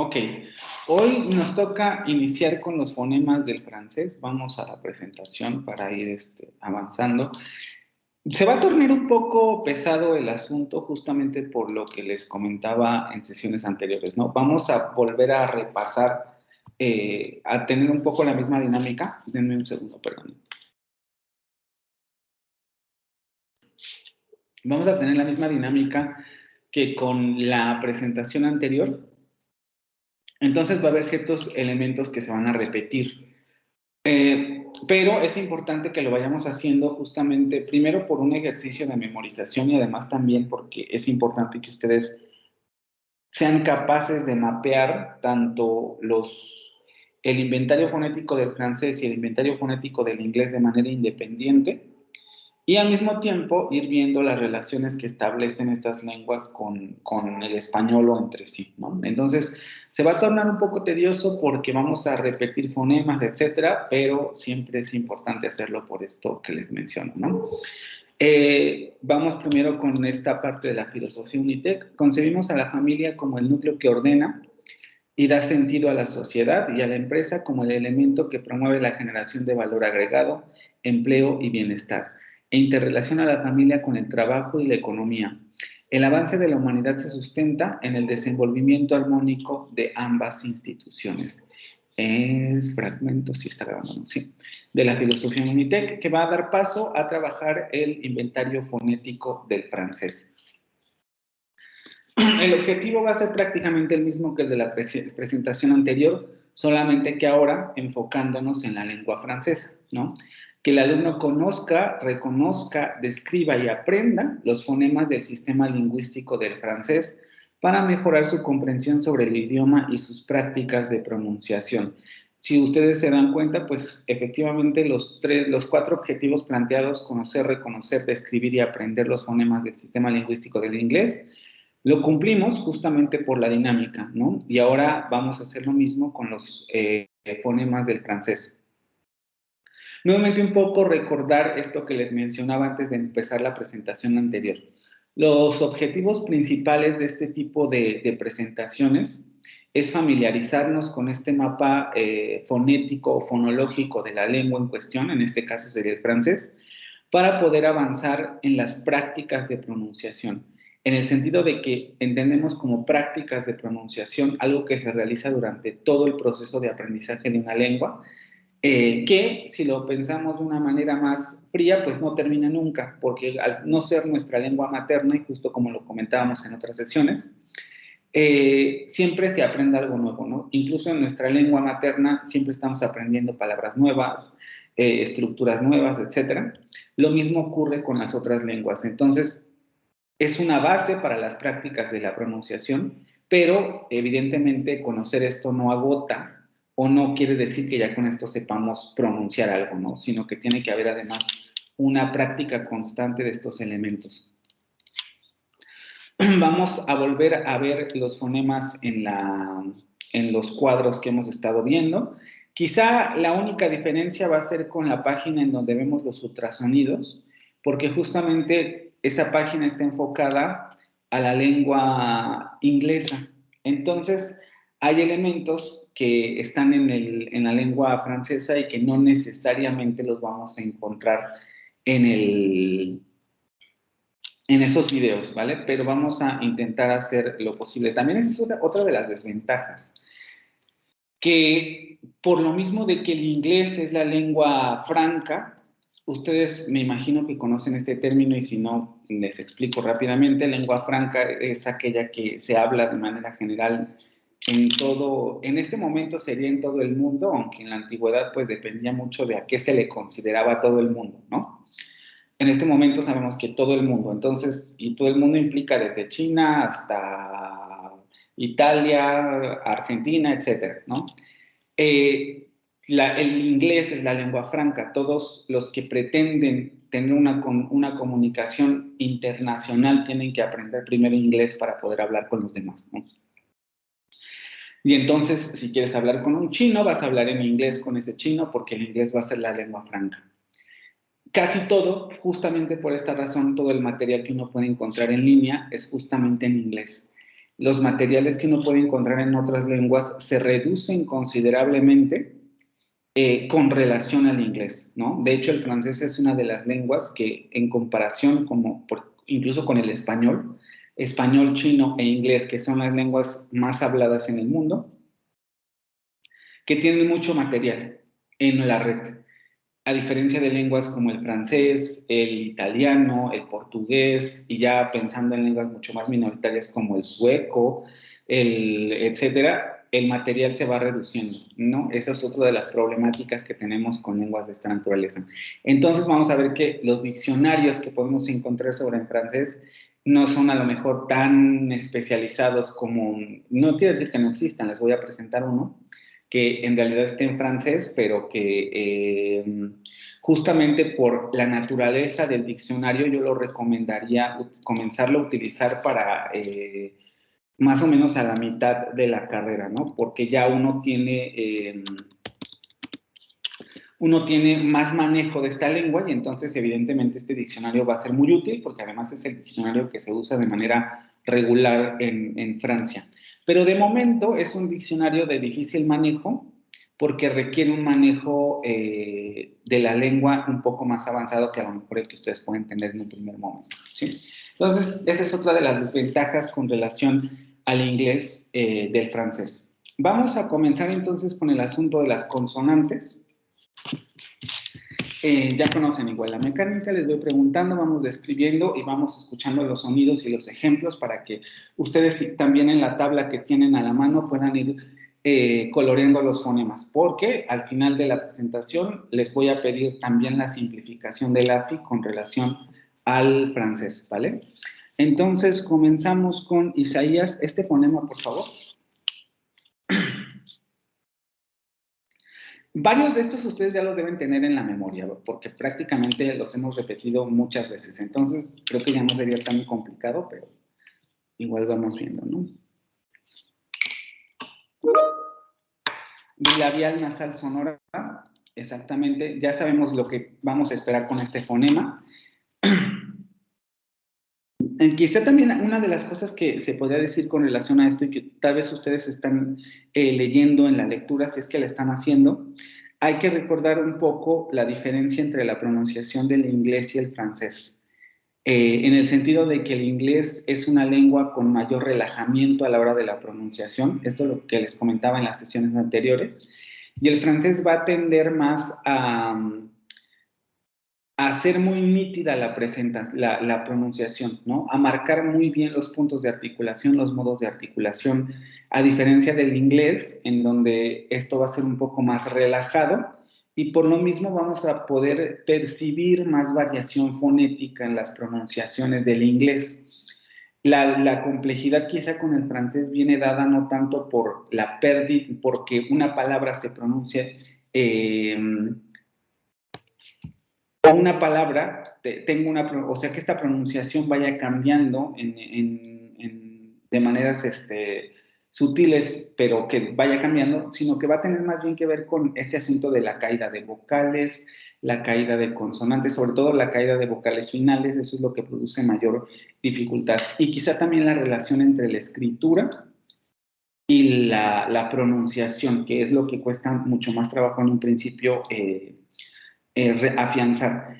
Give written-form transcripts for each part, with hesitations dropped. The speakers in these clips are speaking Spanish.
Ok, hoy nos toca iniciar con los fonemas del francés. Vamos a la presentación para ir avanzando. Se va a tornar un poco pesado el asunto justamente por lo que les comentaba en sesiones anteriores, ¿no? Vamos a volver a repasar, a tener un poco la misma dinámica. Denme un segundo, perdón. Vamos a tener la misma dinámica que con la presentación anterior. Entonces va a haber ciertos elementos que se van a repetir. Pero es importante que lo vayamos haciendo justamente, primero por un ejercicio de memorización y además también porque es importante que ustedes sean capaces de mapear tanto el inventario fonético del francés y el inventario fonético del inglés de manera independiente y al mismo tiempo ir viendo las relaciones que establecen estas lenguas con el español o entre sí, ¿no? Entonces, se va a tornar un poco tedioso porque vamos a repetir fonemas, etcétera, pero siempre es importante hacerlo por esto que les menciono, ¿no? Vamos primero con esta parte de la filosofía Unitec. Concebimos a la familia como el núcleo que ordena y da sentido a la sociedad y a la empresa como el elemento que promueve la generación de valor agregado, empleo y bienestar, e interrelaciona a la familia con el trabajo y la economía. El avance de la humanidad se sustenta en el desenvolvimiento armónico de ambas instituciones. El fragmento, sí está grabando, ¿no? Sí, de la filosofía Unitec, que va a dar paso a trabajar el inventario fonético del francés. El objetivo va a ser prácticamente el mismo que el de la presentación anterior, solamente que ahora enfocándonos en la lengua francesa, ¿no? Que el alumno conozca, reconozca, describa y aprenda los fonemas del sistema lingüístico del francés para mejorar su comprensión sobre el idioma y sus prácticas de pronunciación. Si ustedes se dan cuenta, pues efectivamente los 4 objetivos planteados, conocer, reconocer, describir y aprender los fonemas del sistema lingüístico del inglés, lo cumplimos justamente por la dinámica, ¿no? Y ahora vamos a hacer lo mismo con los fonemas del francés. Nuevamente un poco recordar esto que les mencionaba antes de empezar la presentación anterior. Los objetivos principales de este tipo de presentaciones es familiarizarnos con este mapa fonético o fonológico de la lengua en cuestión, en este caso sería el francés, para poder avanzar en las prácticas de pronunciación, en el sentido de que entendemos como prácticas de pronunciación algo que se realiza durante todo el proceso de aprendizaje de una lengua, que si lo pensamos de una manera más fría, pues no termina nunca, porque al no ser nuestra lengua materna, y justo como lo comentábamos en otras sesiones, siempre se aprende algo nuevo, ¿no? Incluso en nuestra lengua materna siempre estamos aprendiendo palabras nuevas, estructuras nuevas, etc. Lo mismo ocurre con las otras lenguas. Entonces, es una base para las prácticas de la pronunciación, pero evidentemente conocer esto no agota o no quiere decir que ya con esto sepamos pronunciar algo, ¿no? Sino que tiene que haber además una práctica constante de estos elementos. Vamos a volver a ver los fonemas en los cuadros que hemos estado viendo. Quizá la única diferencia va a ser con la página en donde vemos los ultrasonidos, porque justamente esa página está enfocada a la lengua inglesa. Entonces, hay elementos que están en la lengua francesa y que no necesariamente los vamos a encontrar en esos videos, ¿vale? Pero vamos a intentar hacer lo posible. También esa es otra de las desventajas, que por lo mismo de que el inglés es la lengua franca, ustedes me imagino que conocen este término y si no, les explico rápidamente. Lengua franca es aquella que se habla de manera general en este momento sería en todo el mundo, aunque en la antigüedad pues dependía mucho de a qué se le consideraba todo el mundo, ¿no? En este momento sabemos que todo el mundo, entonces, y todo el mundo implica desde China hasta Italia, Argentina, etcétera, ¿no? El inglés es la lengua franca. Todos los que pretenden tener una comunicación internacional tienen que aprender primero inglés para poder hablar con los demás, ¿no? Y entonces, si quieres hablar con un chino, vas a hablar en inglés con ese chino porque el inglés va a ser la lengua franca. Casi todo, justamente por esta razón, todo el material que uno puede encontrar en línea es justamente en inglés. los materiales que uno puede encontrar en otras lenguas se reducen considerablemente con relación al inglés, ¿no? De hecho, el francés es una de las lenguas que, en comparación incluso con el español, chino e inglés, que son las lenguas más habladas en el mundo, que tienen mucho material en la red. A diferencia de lenguas como el francés, el italiano, el portugués, y ya pensando en lenguas mucho más minoritarias como el sueco, etcétera, el material se va reduciendo, ¿no? Esa es otra de las problemáticas que tenemos con lenguas de esta naturaleza. Entonces vamos a ver que los diccionarios que podemos encontrar sobre el francés no son a lo mejor tan especializados como, no quiere decir que no existan, les voy a presentar uno, que en realidad esté en francés, pero que justamente por la naturaleza del diccionario yo lo recomendaría comenzarlo a utilizar para más o menos a la mitad de la carrera, ¿no? Porque ya uno tiene más manejo de esta lengua y entonces evidentemente este diccionario va a ser muy útil porque además es el diccionario que se usa de manera regular en Francia. Pero de momento es un diccionario de difícil manejo porque requiere un manejo de la lengua un poco más avanzado que a lo mejor el que ustedes pueden tener en un primer momento, ¿sí? Entonces, esa es otra de las desventajas con relación al inglés del francés. Vamos a comenzar entonces con el asunto de las consonantes. Ya conocen igual la mecánica, les voy preguntando, vamos describiendo y vamos escuchando los sonidos y los ejemplos para que ustedes también en la tabla que tienen a la mano puedan ir coloreando los fonemas, porque al final de la presentación les voy a pedir también la simplificación del AFI con relación al francés, ¿vale? Entonces comenzamos con Isaías. Este fonema, por favor. Varios de estos ustedes ya los deben tener en la memoria, porque prácticamente los hemos repetido muchas veces. Entonces, creo que ya no sería tan complicado, pero igual vamos viendo, ¿no? Bilabial nasal sonora, exactamente. Ya sabemos lo que vamos a esperar con este fonema. Quizá también una de las cosas que se podría decir con relación a esto y que tal vez ustedes están leyendo en la lectura, si es que la están haciendo, hay que recordar un poco la diferencia entre la pronunciación del inglés y el francés. En el sentido de que el inglés es una lengua con mayor relajamiento a la hora de la pronunciación, esto es lo que les comentaba en las sesiones anteriores, y el francés va a tender más a hacer muy nítida la pronunciación, ¿no? A marcar muy bien los puntos de articulación, los modos de articulación, a diferencia del inglés, en donde esto va a ser un poco más relajado y por lo mismo vamos a poder percibir más variación fonética en las pronunciaciones del inglés. La complejidad quizá con el francés viene dada no tanto por la pérdida, porque una palabra se pronuncie o una palabra, o sea, que esta pronunciación vaya cambiando de maneras sutiles, pero que vaya cambiando, sino que va a tener más bien que ver con este asunto de la caída de vocales, la caída de consonantes, sobre todo la caída de vocales finales, eso es lo que produce mayor dificultad. Y quizá también la relación entre la escritura y la pronunciación, que es lo que cuesta mucho más trabajo en un principio afianzar.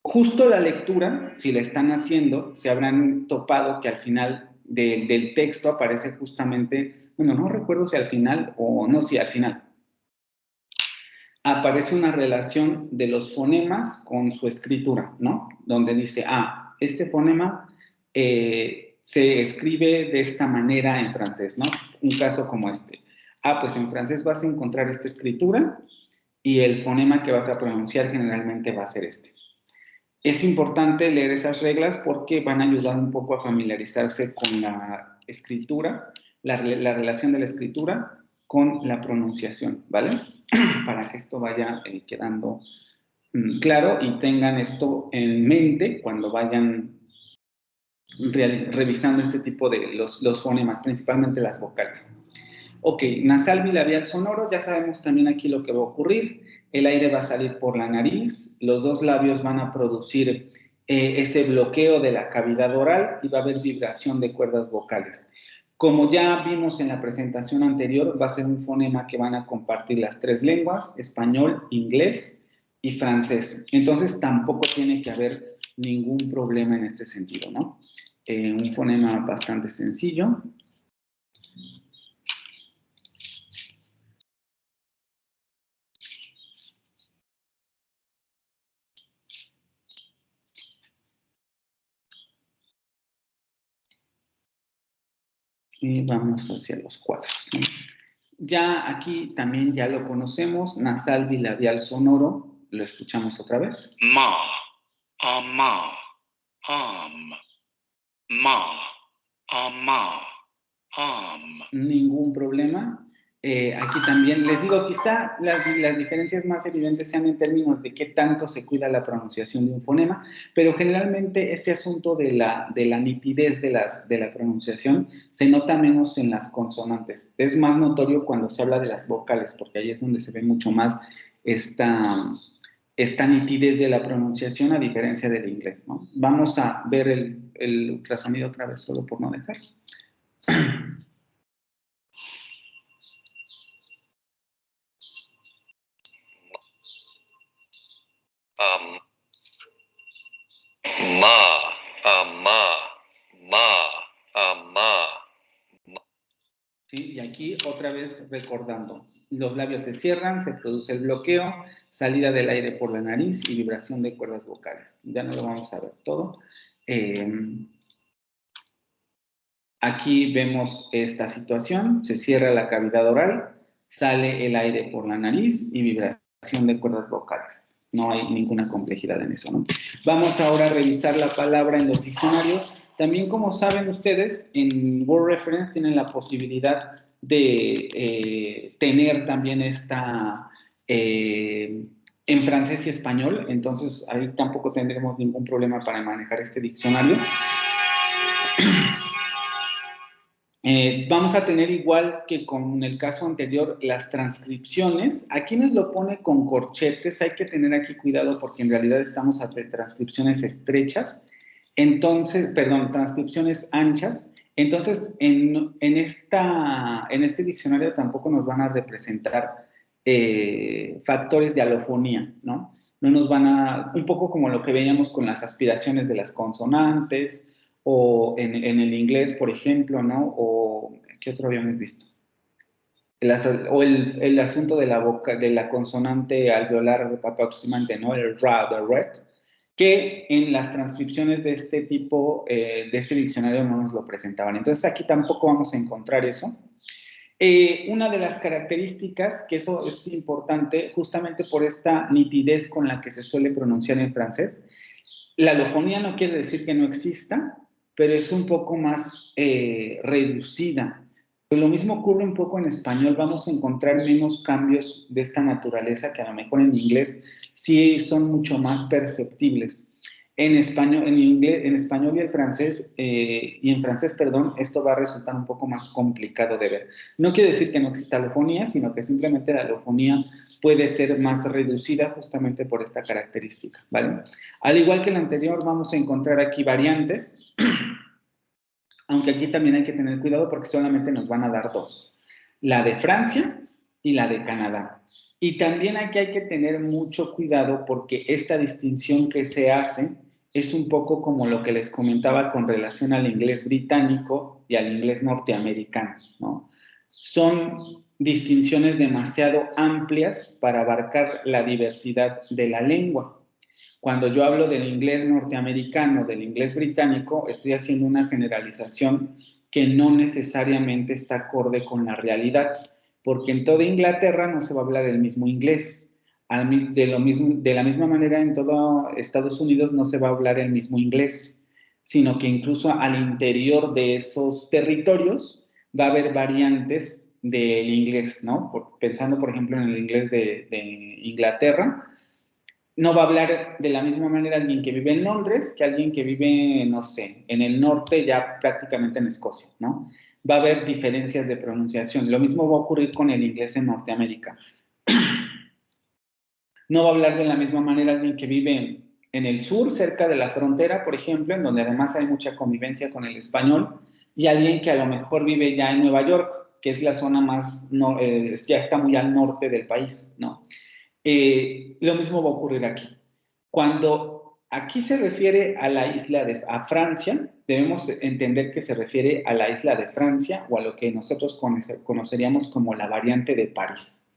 Justo la lectura, si la están haciendo, se habrán topado que al final del texto aparece justamente, bueno, no recuerdo si al final o no, si al final, aparece una relación de los fonemas con su escritura, ¿no? Donde dice, este fonema se escribe de esta manera en francés, ¿no? Un caso como este. Pues en francés vas a encontrar esta escritura y el fonema que vas a pronunciar generalmente va a ser este. Es importante leer esas reglas porque van a ayudar un poco a familiarizarse con la escritura, la relación de la escritura con la pronunciación, ¿vale? Para que esto vaya quedando claro y tengan esto en mente cuando vayan revisando este tipo de los fonemas, principalmente las vocales. Ok, nasal bilabial sonoro, ya sabemos también aquí lo que va a ocurrir. El aire va a salir por la nariz, los dos labios van a producir ese bloqueo de la cavidad oral y va a haber vibración de cuerdas vocales. Como ya vimos en la presentación anterior, va a ser un fonema que van a compartir las tres lenguas, español, inglés y francés. Entonces tampoco tiene que haber ningún problema en este sentido, ¿no? Un fonema bastante sencillo. Y vamos hacia los cuadros, ¿no? Ya aquí también ya lo conocemos, nasal bilabial sonoro, lo escuchamos otra vez. Ma, ma, ma, Ningún problema. Aquí también les digo, quizá las diferencias más evidentes sean en términos de qué tanto se cuida la pronunciación de un fonema, pero generalmente este asunto de la nitidez de la pronunciación se nota menos en las consonantes. Es más notorio cuando se habla de las vocales, porque ahí es donde se ve mucho más esta nitidez de la pronunciación a diferencia del inglés, ¿no? Vamos a ver el ultrasonido otra vez, solo por no dejar. ¿Sí? Y aquí otra vez recordando, los labios se cierran, se produce el bloqueo, salida del aire por la nariz y vibración de cuerdas vocales. Ya no lo vamos a ver todo. Aquí vemos esta situación, se cierra la cavidad oral, sale el aire por la nariz y vibración de cuerdas vocales. No hay ninguna complejidad en eso, ¿no? Vamos ahora a revisar la palabra en los diccionarios. También, como saben ustedes, en Word Reference tienen la posibilidad de tener también esta en francés y español, entonces ahí tampoco tendremos ningún problema para manejar este diccionario. Vamos a tener, igual que con el caso anterior, las transcripciones. Aquí nos lo pone con corchetes, hay que tener aquí cuidado porque en realidad estamos ante transcripciones estrechas, entonces, perdón, transcripciones anchas. Entonces, en este diccionario tampoco nos van a representar factores de alofonía, ¿no? No nos van a, un poco como lo que veíamos con las aspiraciones de las consonantes, o en el inglés, por ejemplo, ¿no? O, ¿qué otro habíamos visto? El asunto de la boca, de la consonante alveolar aproximante, ¿no? El ra, el ret, que en las transcripciones de este tipo, de este diccionario no nos lo presentaban. Entonces aquí tampoco vamos a encontrar eso. Una de las características, que eso es importante, justamente por esta nitidez con la que se suele pronunciar en francés, la alofonía no quiere decir que no exista, pero es un poco más reducida. Pues lo mismo ocurre un poco en español, vamos a encontrar menos cambios de esta naturaleza que a lo mejor en inglés sí son mucho más perceptibles. En español, en inglés, en español y en francés, perdón, esto va a resultar un poco más complicado de ver. No quiere decir que no exista alofonía, sino que simplemente la alofonía puede ser más reducida justamente por esta característica, ¿vale? Al igual que el anterior, vamos a encontrar aquí variantes, aunque aquí también hay que tener cuidado porque solamente nos van a dar dos, la de Francia y la de Canadá. Y también aquí hay que tener mucho cuidado porque esta distinción que se hace es un poco como lo que les comentaba con relación al inglés británico y al inglés norteamericano, ¿no? Son distinciones demasiado amplias para abarcar la diversidad de la lengua. Cuando yo hablo del inglés norteamericano, del inglés británico, estoy haciendo una generalización que no necesariamente está acorde con la realidad, porque en toda Inglaterra no se va a hablar el mismo inglés. De la misma manera, en todo Estados Unidos no se va a hablar el mismo inglés, sino que incluso al interior de esos territorios va a haber variantes del inglés, ¿no? Pensando, por ejemplo, en el inglés de Inglaterra, no va a hablar de la misma manera alguien que vive en Londres que alguien que vive, no sé, en el norte, ya prácticamente en Escocia, ¿no? Va a haber diferencias de pronunciación. Lo mismo va a ocurrir con el inglés en Norteamérica. No va a hablar de la misma manera alguien que vive en el sur, cerca de la frontera, por ejemplo, en donde además hay mucha convivencia con el español, y alguien que a lo mejor vive ya en Nueva York, que es la zona más, no, ya está muy al norte del país, ¿no? Lo mismo va a ocurrir aquí. Cuando aquí se refiere a la isla a Francia, debemos entender que se refiere a la isla de Francia o a lo que nosotros conoceríamos como la variante de París,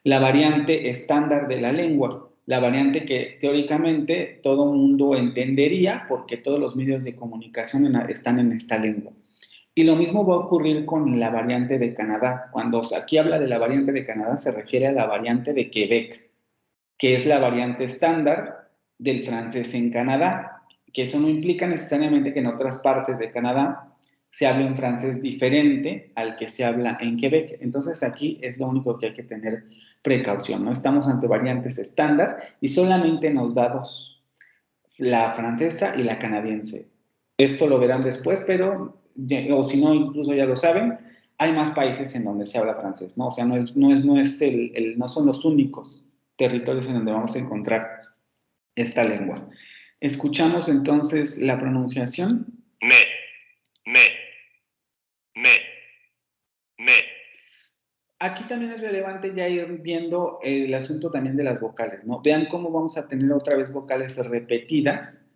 la variante estándar de la lengua, la variante que teóricamente todo mundo entendería porque todos los medios de comunicación están en esta lengua. Y lo mismo va a ocurrir con la variante de Canadá. Cuando aquí habla de la variante de Canadá, se refiere a la variante de Quebec, que es la variante estándar del francés en Canadá, que eso no implica necesariamente que en otras partes de Canadá se hable un francés diferente al que se habla en Quebec. Entonces aquí es lo único que hay que tener precaución, ¿no? Estamos ante variantes estándar y solamente nos da dos, la francesa y la canadiense. Esto lo verán después, pero, o si no, incluso ya lo saben, hay más países en donde se habla francés, ¿no? O sea, no son los únicos territorios en donde vamos a encontrar esta lengua. Escuchamos entonces la pronunciación. Me, me, me, me. Aquí también es relevante ya ir viendo el asunto también de las vocales, ¿no? Vean cómo vamos a tener otra vez vocales repetidas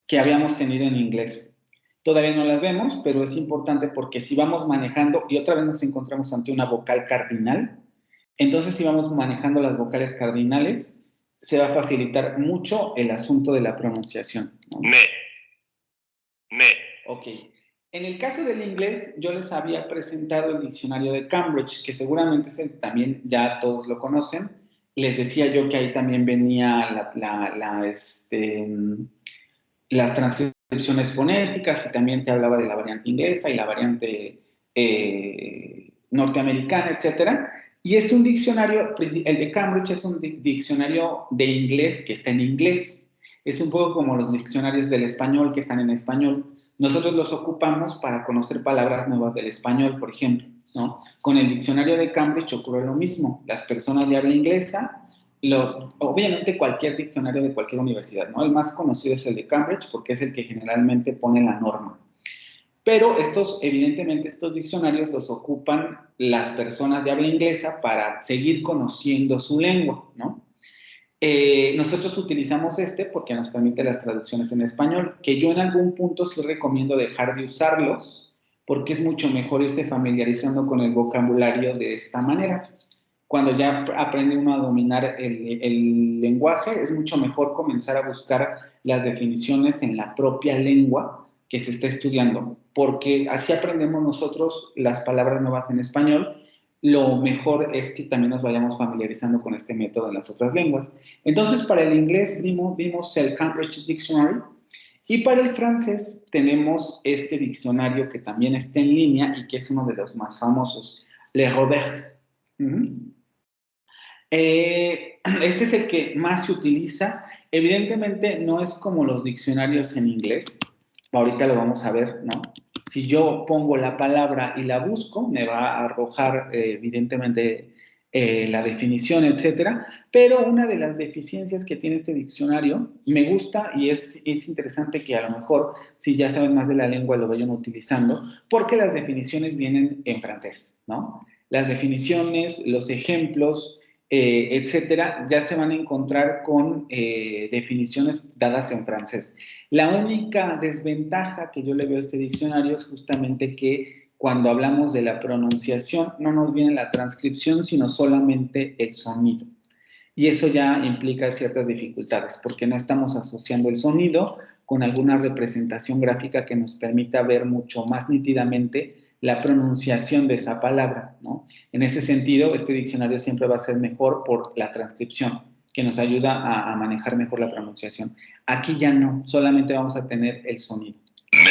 que habíamos tenido en inglés. Todavía no las vemos, pero es importante porque si vamos manejando, y otra vez nos encontramos ante una vocal cardinal, entonces si vamos manejando las vocales cardinales, se va a facilitar mucho el asunto de la pronunciación, ¿no? Me. Ok. En el caso del inglés, yo les había presentado el diccionario de Cambridge, que seguramente también ya todos lo conocen. Les decía yo que ahí también venía las transcripciones fonéticas y también te hablaba de la variante inglesa y la variante norteamericana, etcétera. Y es un diccionario, el de Cambridge es un diccionario de inglés que está en inglés. Es un poco como los diccionarios del español que están en español. Nosotros los ocupamos para conocer palabras nuevas del español, por ejemplo, ¿no? Con el diccionario de Cambridge ocurre lo mismo. Las personas de habla inglesa, obviamente cualquier diccionario de cualquier universidad, ¿no? El más conocido es el de Cambridge porque es el que generalmente pone la norma. Pero evidentemente estos diccionarios los ocupan las personas de habla inglesa para seguir conociendo su lengua, ¿no? Nosotros utilizamos porque nos permite las traducciones en español, que yo en algún punto sí recomiendo dejar de usarlos, porque es mucho mejor irse familiarizando con el vocabulario de esta manera. Cuando ya aprende uno a dominar el lenguaje, es mucho mejor comenzar a buscar las definiciones en la propia lengua que se está estudiando, porque así aprendemos nosotros las palabras nuevas en español. Lo mejor es que también nos vayamos familiarizando con este método en las otras lenguas. Entonces, para el inglés vimos el Cambridge Dictionary y para el francés tenemos este diccionario que también está en línea y que es uno de los más famosos, Le Robert. Este es el que más se utiliza. Evidentemente no es como los diccionarios en inglés. Ahorita lo vamos a ver, ¿no? Si yo pongo la palabra y la busco, me va a arrojar evidentemente la definición, etcétera. Pero una de las deficiencias que tiene este diccionario me gusta y es interesante que a lo mejor, si ya saben más de la lengua, lo vayan utilizando, porque las definiciones vienen en francés, ¿no? Las definiciones, los ejemplos, etcétera, ya se van a encontrar con definiciones dadas en francés. La única desventaja que yo le veo a este diccionario es justamente que cuando hablamos de la pronunciación no nos viene la transcripción, sino solamente el sonido. Y eso ya implica ciertas dificultades, porque no estamos asociando el sonido con alguna representación gráfica que nos permita ver mucho más nítidamente la pronunciación de esa palabra, ¿no? En ese sentido, este diccionario siempre va a ser mejor por la transcripción, que nos ayuda a manejar mejor la pronunciación. Aquí ya no, solamente vamos a tener el sonido. Me.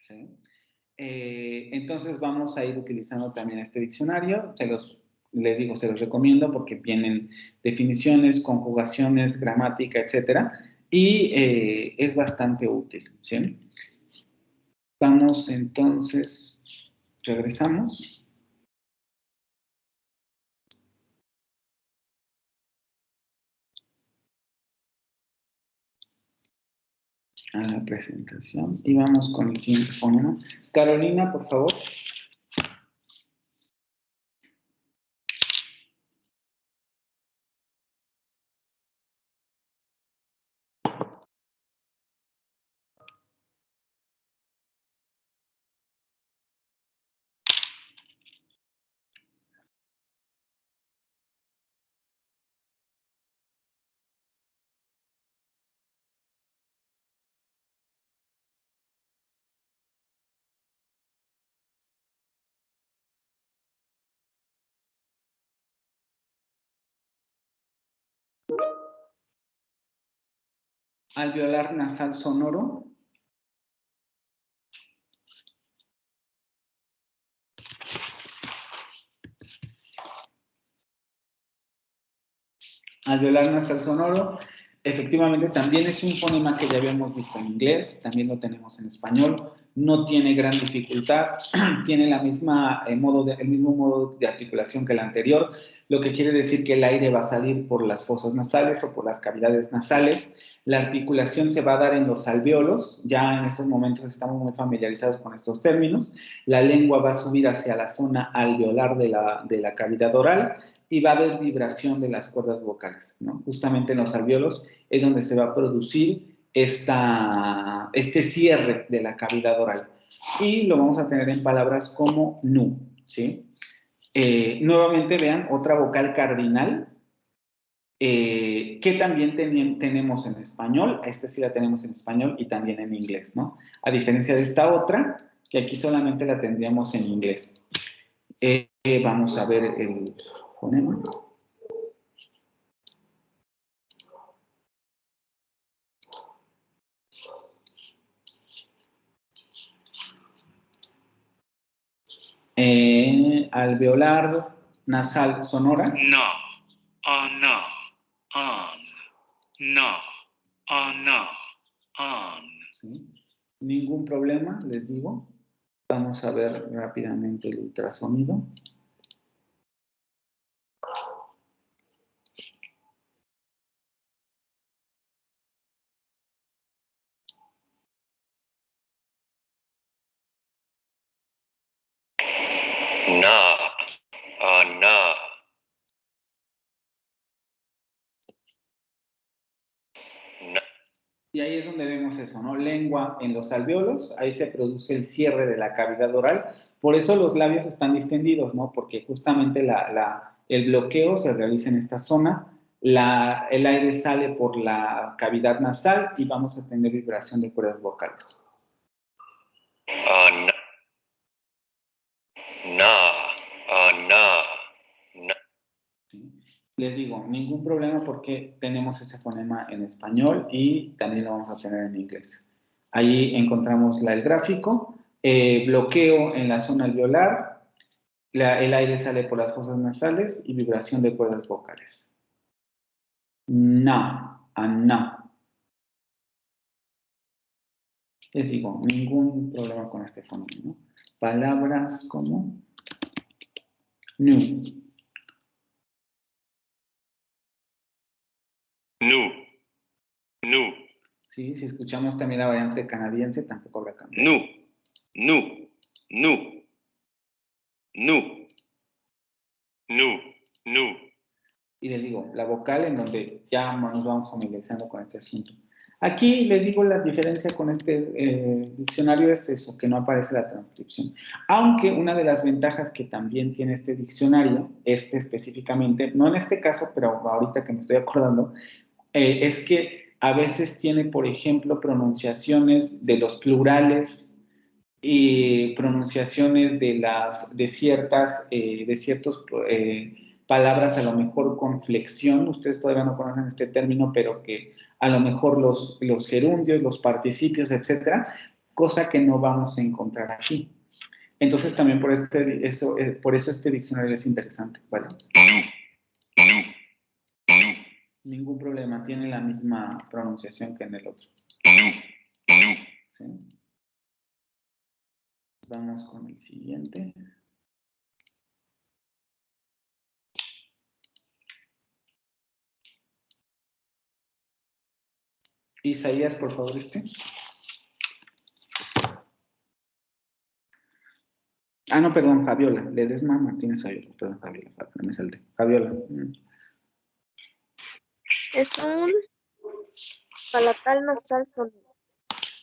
¿Sí? Entonces vamos a ir utilizando también este diccionario. Les digo, se los recomiendo porque vienen definiciones, conjugaciones, gramática, etcétera, y es bastante útil, ¿sí? Vamos entonces, regresamos. a la presentación y vamos con el siguiente fonema. Carolina, por favor. Alveolar nasal sonoro. Alveolar nasal sonoro, efectivamente también es un fonema que ya habíamos visto en inglés, también lo tenemos en español, no tiene gran dificultad, tiene el mismo modo de articulación que el anterior, lo que quiere decir que el aire va a salir por las fosas nasales o por las cavidades nasales, la articulación se va a dar en los alvéolos, ya en estos momentos estamos muy familiarizados con estos términos, la lengua va a subir hacia la zona alveolar de la cavidad oral, y va a haber vibración de las cuerdas vocales, ¿no? Justamente en los alvéolos es donde se va a producir este cierre de la cavidad oral. Y lo vamos a tener en palabras como nu, ¿sí? Nuevamente vean otra vocal cardinal que también tenemos en español, esta sí la tenemos en español y también en inglés, ¿no? A diferencia de esta otra, que aquí solamente la tendríamos en inglés. Vamos a ver el fonema. Alveolar nasal sonora. No. Oh, no. On. No. Oh, no. On. ¿Sí? Ningún problema, les digo. Vamos a ver rápidamente el ultrasonido. No. Oh, no. No. Y ahí es donde vemos eso, ¿no? Lengua en los alvéolos, ahí se produce el cierre de la cavidad oral. Por eso los labios están distendidos, ¿no? Porque justamente el bloqueo se realiza en esta zona, el aire sale por la cavidad nasal y vamos a tener vibración de cuerdas vocales. Oh, no. No. Oh, no. No. ¿Sí? Les digo, ningún problema porque tenemos ese fonema en español y también lo vamos a tener en inglés. Ahí encontramos el gráfico, bloqueo en la zona alveolar, el aire sale por las fosas nasales y vibración de cuerdas vocales. No, no. Les digo, ningún problema con este fonema, ¿no? Palabras como nu. Nu. Nu. ¿Sí? Si escuchamos también la variante canadiense, tampoco habrá cambio. Nu. Nu. Nu. Nu. Nu. Nu. Y les digo, la vocal en donde ya nos vamos familiarizando con este asunto. Aquí les digo la diferencia con este diccionario es eso, que no aparece la transcripción. Aunque una de las ventajas que también tiene este diccionario, este específicamente, no en este caso, pero ahorita que me estoy acordando, es que a veces tiene, por ejemplo, pronunciaciones de los plurales y pronunciaciones de ciertos palabras a lo mejor con flexión, ustedes todavía no conocen este término, pero que a lo mejor los gerundios, los participios, etcétera, cosa que no vamos a encontrar aquí. Entonces también por eso este diccionario es interesante, ¿vale? Nu. Nu. Nu. Ningún problema, tiene la misma pronunciación que en el otro. Nu. Nu. ¿Sí? Vamos con el siguiente. Isaías, por favor, no, perdón, Fabiola. Ledesma Martínez Fabiola. Perdón, Fabiola, me salté. Fabiola. Es un palatal nasal sonoro.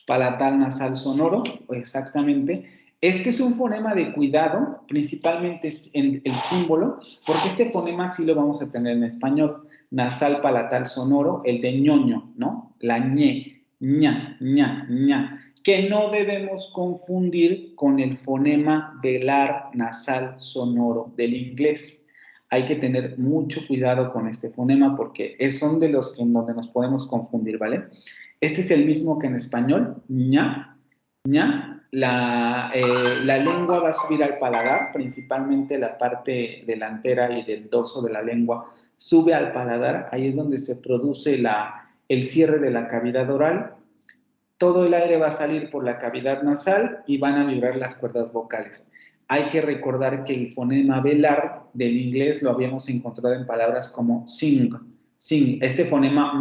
Palatal nasal sonoro, exactamente. Este es un fonema de cuidado, principalmente en el símbolo, porque este fonema sí lo vamos a tener en español. Nasal palatal sonoro, el de ñoño, ¿no? La ñe, ña, ña, ña, que no debemos confundir con el fonema velar nasal sonoro del inglés. Hay que tener mucho cuidado con este fonema porque son de los en donde nos podemos confundir, ¿vale? Este es el mismo que en español, ña, ña. La lengua va a subir al paladar, principalmente la parte delantera y del dorso de la lengua sube al paladar, ahí es donde se produce el cierre de la cavidad oral. Todo el aire va a salir por la cavidad nasal y van a vibrar las cuerdas vocales. Hay que recordar que el fonema velar del inglés lo habíamos encontrado en palabras como sing, sing. Este fonema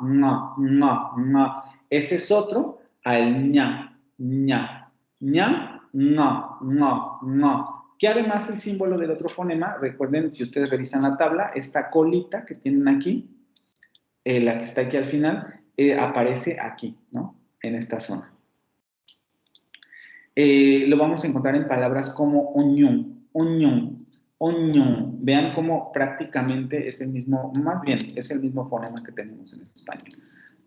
ma, ese es otro al ña, ña, ña, que además el símbolo del otro fonema, recuerden, si ustedes revisan la tabla, esta colita que tienen aquí, la que está aquí al final, aparece aquí, ¿no? En esta zona. Lo vamos a encontrar en palabras como oñón, oñón, oñón. Vean cómo prácticamente es el mismo, más bien, es el mismo fonema que tenemos en español.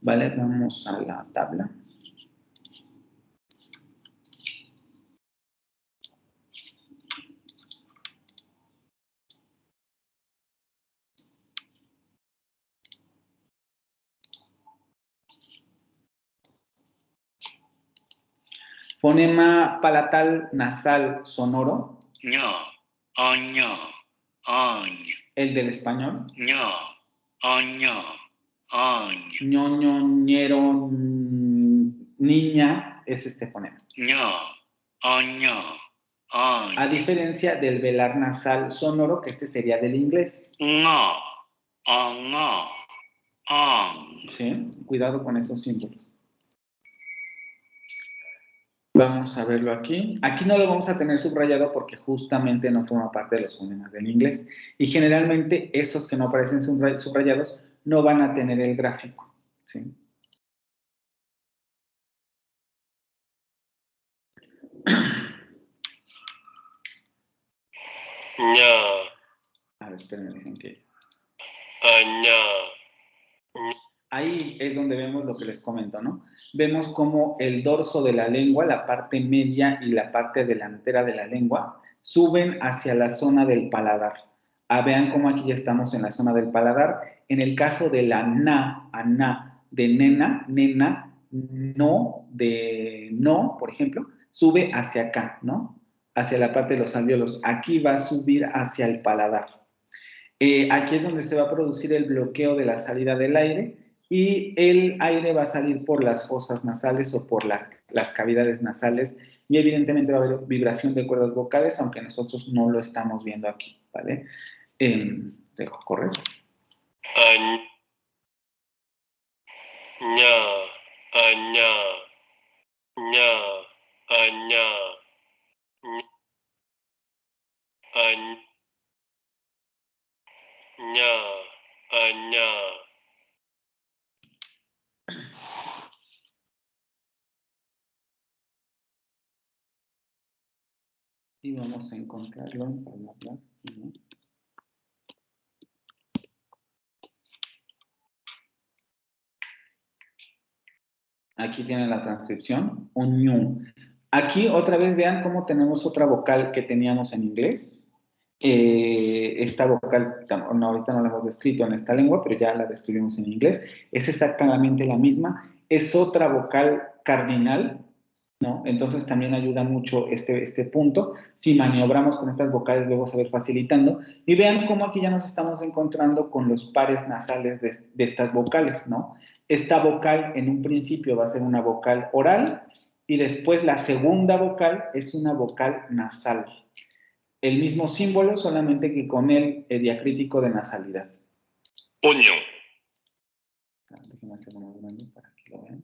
¿Vale? Vamos a la tabla. Fonema palatal nasal sonoro. ño, oño, oñ. El del español. ño, oño, oñ. Ñoño, ñero, niña, es este fonema. ño, oño, oñ. A diferencia del velar nasal sonoro, que este sería del inglés. ngo, oño, oñ. ¿Sí? Cuidado con esos símbolos. Vamos a verlo aquí. Aquí no lo vamos a tener subrayado porque justamente no forma parte de los fonemas del inglés. Y generalmente esos que no aparecen subrayados no van a tener el gráfico. ¿Sí? ña, A ver, espérenme, dejen que... aña. Ahí es donde vemos lo que les comento, ¿no? Vemos cómo el dorso de la lengua, la parte media y la parte delantera de la lengua, suben hacia la zona del paladar. Vean cómo aquí ya estamos en la zona del paladar. En el caso de la na, ana, de nena, nena, no, de no, por ejemplo, sube hacia acá, ¿no? Hacia la parte de los alvéolos. Aquí va a subir hacia el paladar. Aquí es donde se va a producir el bloqueo de la salida del aire y el aire va a salir por las fosas nasales o por las cavidades nasales y evidentemente va a haber vibración de cuerdas vocales, aunque nosotros no lo estamos viendo aquí, ¿vale? Dejo correr. ña, aña, ña, aña, ña, aña. Y vamos a encontrarlo en palabras, ¿no? Aquí tienen la transcripción, oñu. Aquí otra vez vean cómo tenemos otra vocal que teníamos en inglés. Esta vocal, no, ahorita no la hemos descrito en esta lengua, pero ya la describimos en inglés. Es exactamente la misma. Es otra vocal cardinal, ¿no? Entonces también ayuda mucho este punto. Si maniobramos con estas vocales, luego se va a ir facilitando. Y vean cómo aquí ya nos estamos encontrando con los pares nasales de estas vocales, ¿no? Esta vocal en un principio va a ser una vocal oral y después la segunda vocal es una vocal nasal. El mismo símbolo, solamente que con el diacrítico de nasalidad. Oño, Déjenme hacer una grande para que lo vean.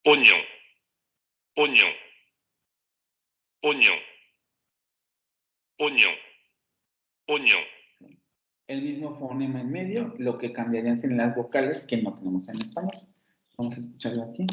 oignon, oignon, oignon, oignon, oignon. El mismo fonema en medio, lo que cambiarían en las vocales que no tenemos en español. Vamos a escucharlo aquí.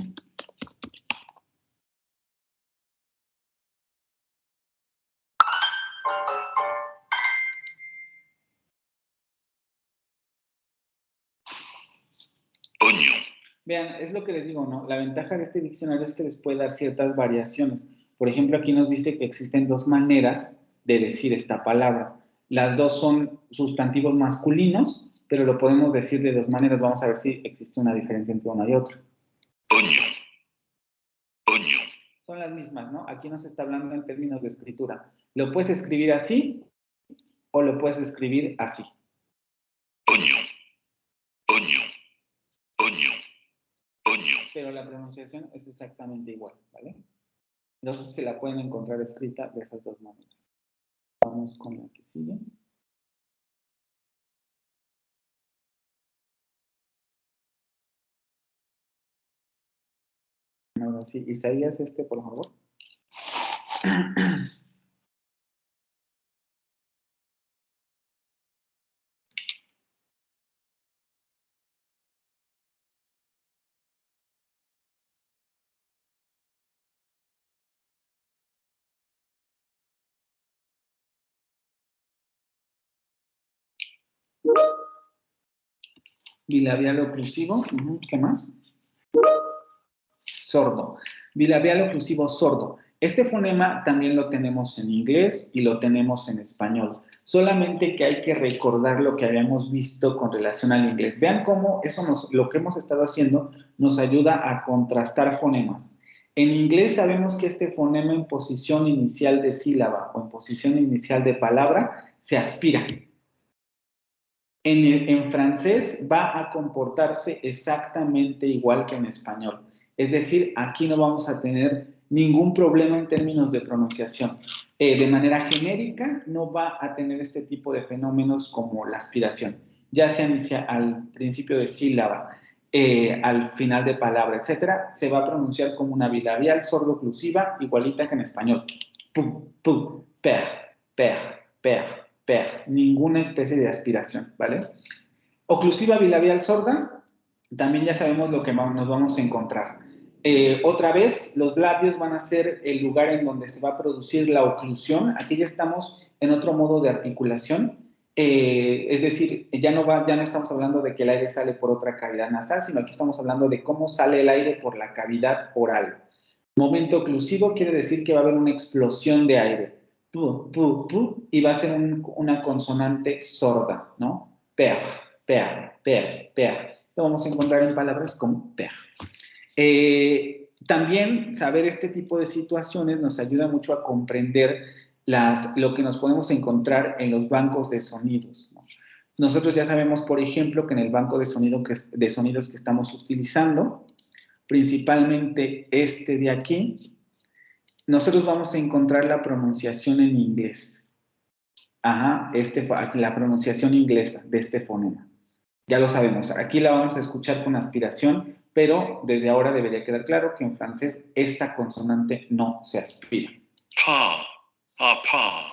Oignon. Vean, es lo que les digo, ¿no? La ventaja de este diccionario es que les puede dar ciertas variaciones. Por ejemplo, aquí nos dice que existen dos maneras de decir esta palabra. Las dos son sustantivos masculinos, pero lo podemos decir de dos maneras. Vamos a ver si existe una diferencia entre una y otra. Oignon. Oignon. Son las mismas, ¿no? Aquí nos está hablando en términos de escritura. Lo puedes escribir así o lo puedes escribir así. Oignon. Oignon. Oignon. Oignon. Pero la pronunciación es exactamente igual, ¿vale? Entonces se la pueden encontrar escrita de esas dos maneras. Vamos con la que sigue. Ahora sí, Isaías, por favor. Bilabial oclusivo. ¿Qué más? Sordo. Bilabial oclusivo sordo. Este fonema también lo tenemos en inglés y lo tenemos en español. Solamente que hay que recordar lo que habíamos visto con relación al inglés. Vean cómo lo que hemos estado haciendo nos ayuda a contrastar fonemas. En inglés sabemos que este fonema en posición inicial de sílaba o en posición inicial de palabra se aspira. En francés va a comportarse exactamente igual que en español. Es decir, aquí no vamos a tener ningún problema en términos de pronunciación. De manera genérica, no va a tener este tipo de fenómenos como la aspiración, ya sea al principio de sílaba, al final de palabra, etcétera, se va a pronunciar como una bilabial sordo-oclusiva, igualita que en español. Pu, pu, per, per, per, ninguna especie de aspiración, ¿vale? Oclusiva bilabial sorda, también ya sabemos lo que nos vamos a encontrar. Otra vez, los labios van a ser el lugar en donde se va a producir la oclusión. Aquí ya estamos en otro modo de articulación. Es decir, ya no estamos hablando de que el aire sale por otra cavidad nasal, sino aquí estamos hablando de cómo sale el aire por la cavidad oral. Momento oclusivo quiere decir que va a haber una explosión de aire. Pu, pu, pu, y va a ser una consonante sorda, ¿no? Per, per. Lo vamos a encontrar en palabras como per. También saber este tipo de situaciones nos ayuda mucho a comprender lo que nos podemos encontrar en los bancos de sonidos, ¿no? Nosotros ya sabemos, por ejemplo, que en el banco de sonidos que estamos utilizando, principalmente este de aquí, nosotros vamos a encontrar la pronunciación en inglés. Ajá, la pronunciación inglesa de este fonema. Ya lo sabemos, aquí la vamos a escuchar con aspiración, pero desde ahora debería quedar claro que en francés esta consonante no se aspira. Pa, pa,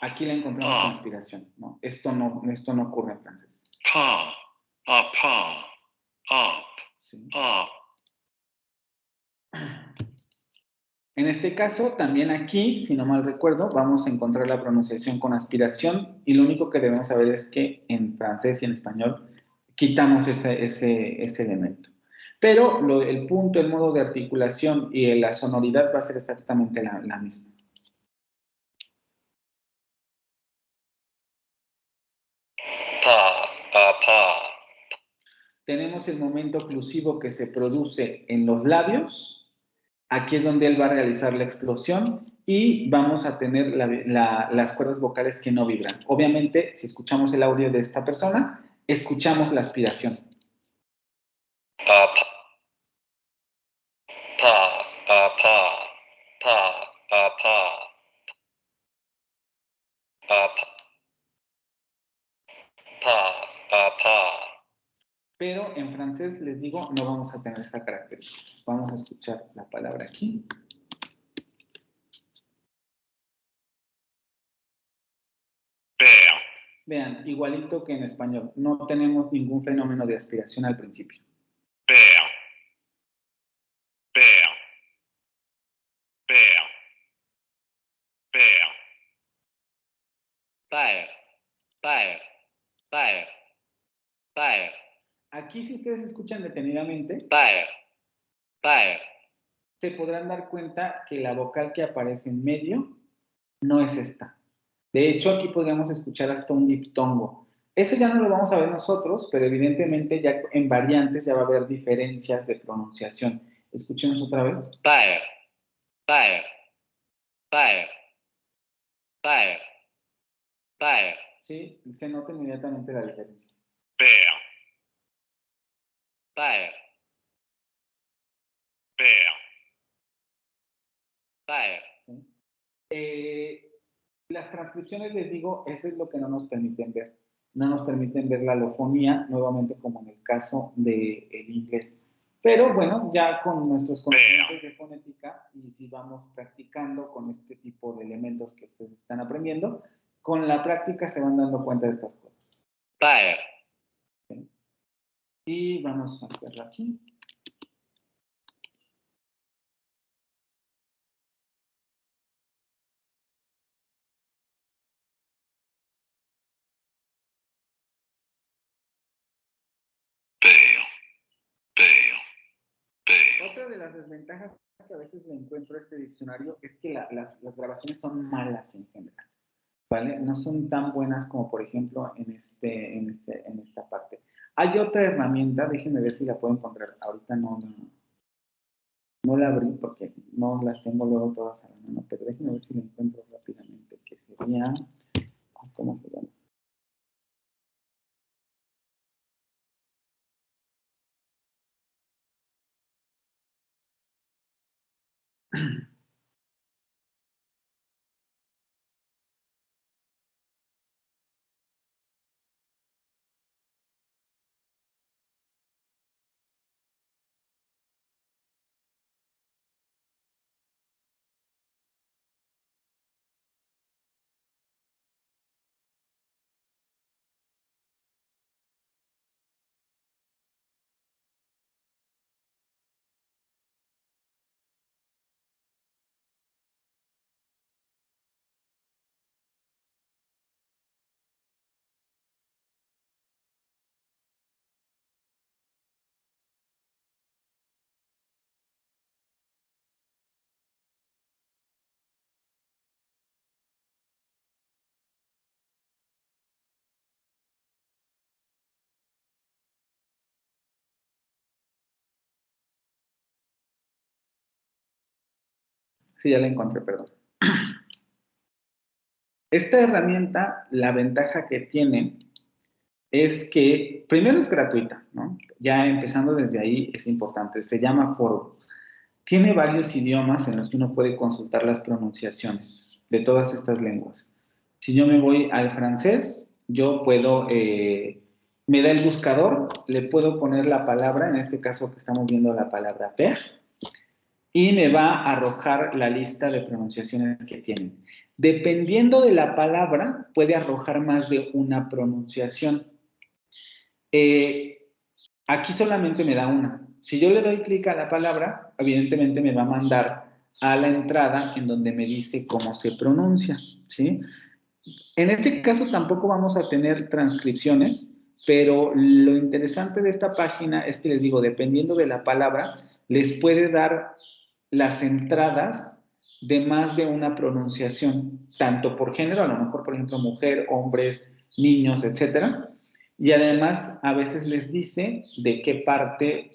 Aquí la encontramos con aspiración, ¿no? Esto no ocurre en francés. pa, ¿Sí? up. En este caso, también aquí, si no mal recuerdo, vamos a encontrar la pronunciación con aspiración y lo único que debemos saber es que en francés y en español quitamos ese elemento. Pero el punto, el modo de articulación y la sonoridad va a ser exactamente la misma. Pa. Tenemos el momento oclusivo que se produce en los labios. Aquí es donde él va a realizar la explosión y vamos a tener las cuerdas vocales que no vibran. Obviamente, si escuchamos el audio de esta persona, escuchamos la aspiración. Pa. pa. Pero en francés, les digo, no vamos a tener esa característica. Vamos a escuchar la palabra aquí. Père, Vean, igualito que en español, no tenemos ningún fenómeno de aspiración al principio. père, père, père, père. Père, père, père, père, Aquí, si ustedes escuchan detenidamente, père, père. se podrán dar cuenta que la vocal que aparece en medio no es esta. De hecho, aquí podríamos escuchar hasta un diptongo. Eso ya no lo vamos a ver nosotros, pero evidentemente ya en variantes ya va a haber diferencias de pronunciación. Escuchemos otra vez. Père, père, père, père, père. Sí, se nota inmediatamente la diferencia. Père, père, père, père. ¿Sí? Las transcripciones, les digo, eso es lo que no nos permiten ver. No nos permiten ver la alofonía, nuevamente como en el caso del inglés. Pero bueno, ya con nuestros conocimientos de fonética y si vamos practicando con este tipo de elementos que ustedes están aprendiendo, con la práctica se van dando cuenta de estas cosas. Père, ¿Sí? Y vamos a verlo aquí. père, père, père. Otra de las desventajas que a veces le encuentro a este diccionario es que las grabaciones son malas en general, ¿vale? No son tan buenas como, por ejemplo, en esta parte. Hay otra herramienta, déjenme ver si la puedo encontrar. Ahorita no la abrí porque no las tengo luego todas a la mano, pero déjenme ver si la encuentro rápidamente, que sería, ¿cómo se llama? Sí, ya la encontré, perdón. Esta herramienta, la ventaja que tiene es que primero es gratuita, ¿no? Ya empezando desde ahí es importante. Se llama Foro. Tiene varios idiomas en los que uno puede consultar las pronunciaciones de todas estas lenguas. Si yo me voy al francés, yo puedo, me da el buscador, le puedo poner la palabra, en este caso que estamos viendo la palabra père, y me va a arrojar la lista de pronunciaciones que tienen. Dependiendo de la palabra, puede arrojar más de una pronunciación. Aquí solamente me da una. Si yo le doy clic a la palabra, evidentemente me va a mandar a la entrada en donde me dice cómo se pronuncia, ¿sí? En este caso tampoco vamos a tener transcripciones, pero lo interesante de esta página es que les digo, dependiendo de la palabra, les puede dar las entradas de más de una pronunciación, tanto por género, a lo mejor, por ejemplo, mujer, hombres, niños, etcétera. Y además, a veces les dice de qué parte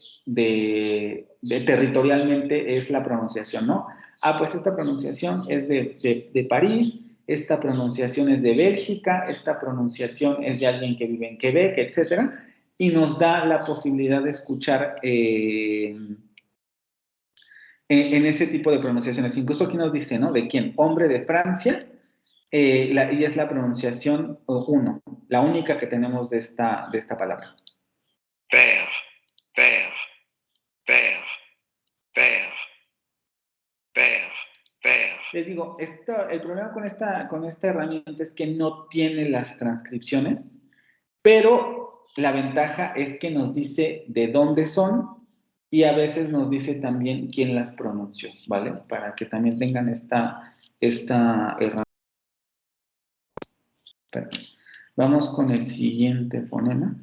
territorialmente es la pronunciación, ¿no? Ah, pues esta pronunciación es de París, esta pronunciación es de Bélgica, esta pronunciación es de alguien que vive en Quebec, etcétera, y nos da la posibilidad de escuchar en ese tipo de pronunciaciones. Incluso aquí nos dice, ¿no? ¿De quién? Hombre de Francia, y es la pronunciación 1, la única que tenemos de esta palabra. Père, père, père, père, père, père. Les digo, el problema con esta herramienta es que no tiene las transcripciones, pero la ventaja es que nos dice de dónde son y a veces nos dice también quién las pronunció, ¿vale? Para que también tengan esta herramienta. Vamos con el siguiente fonema.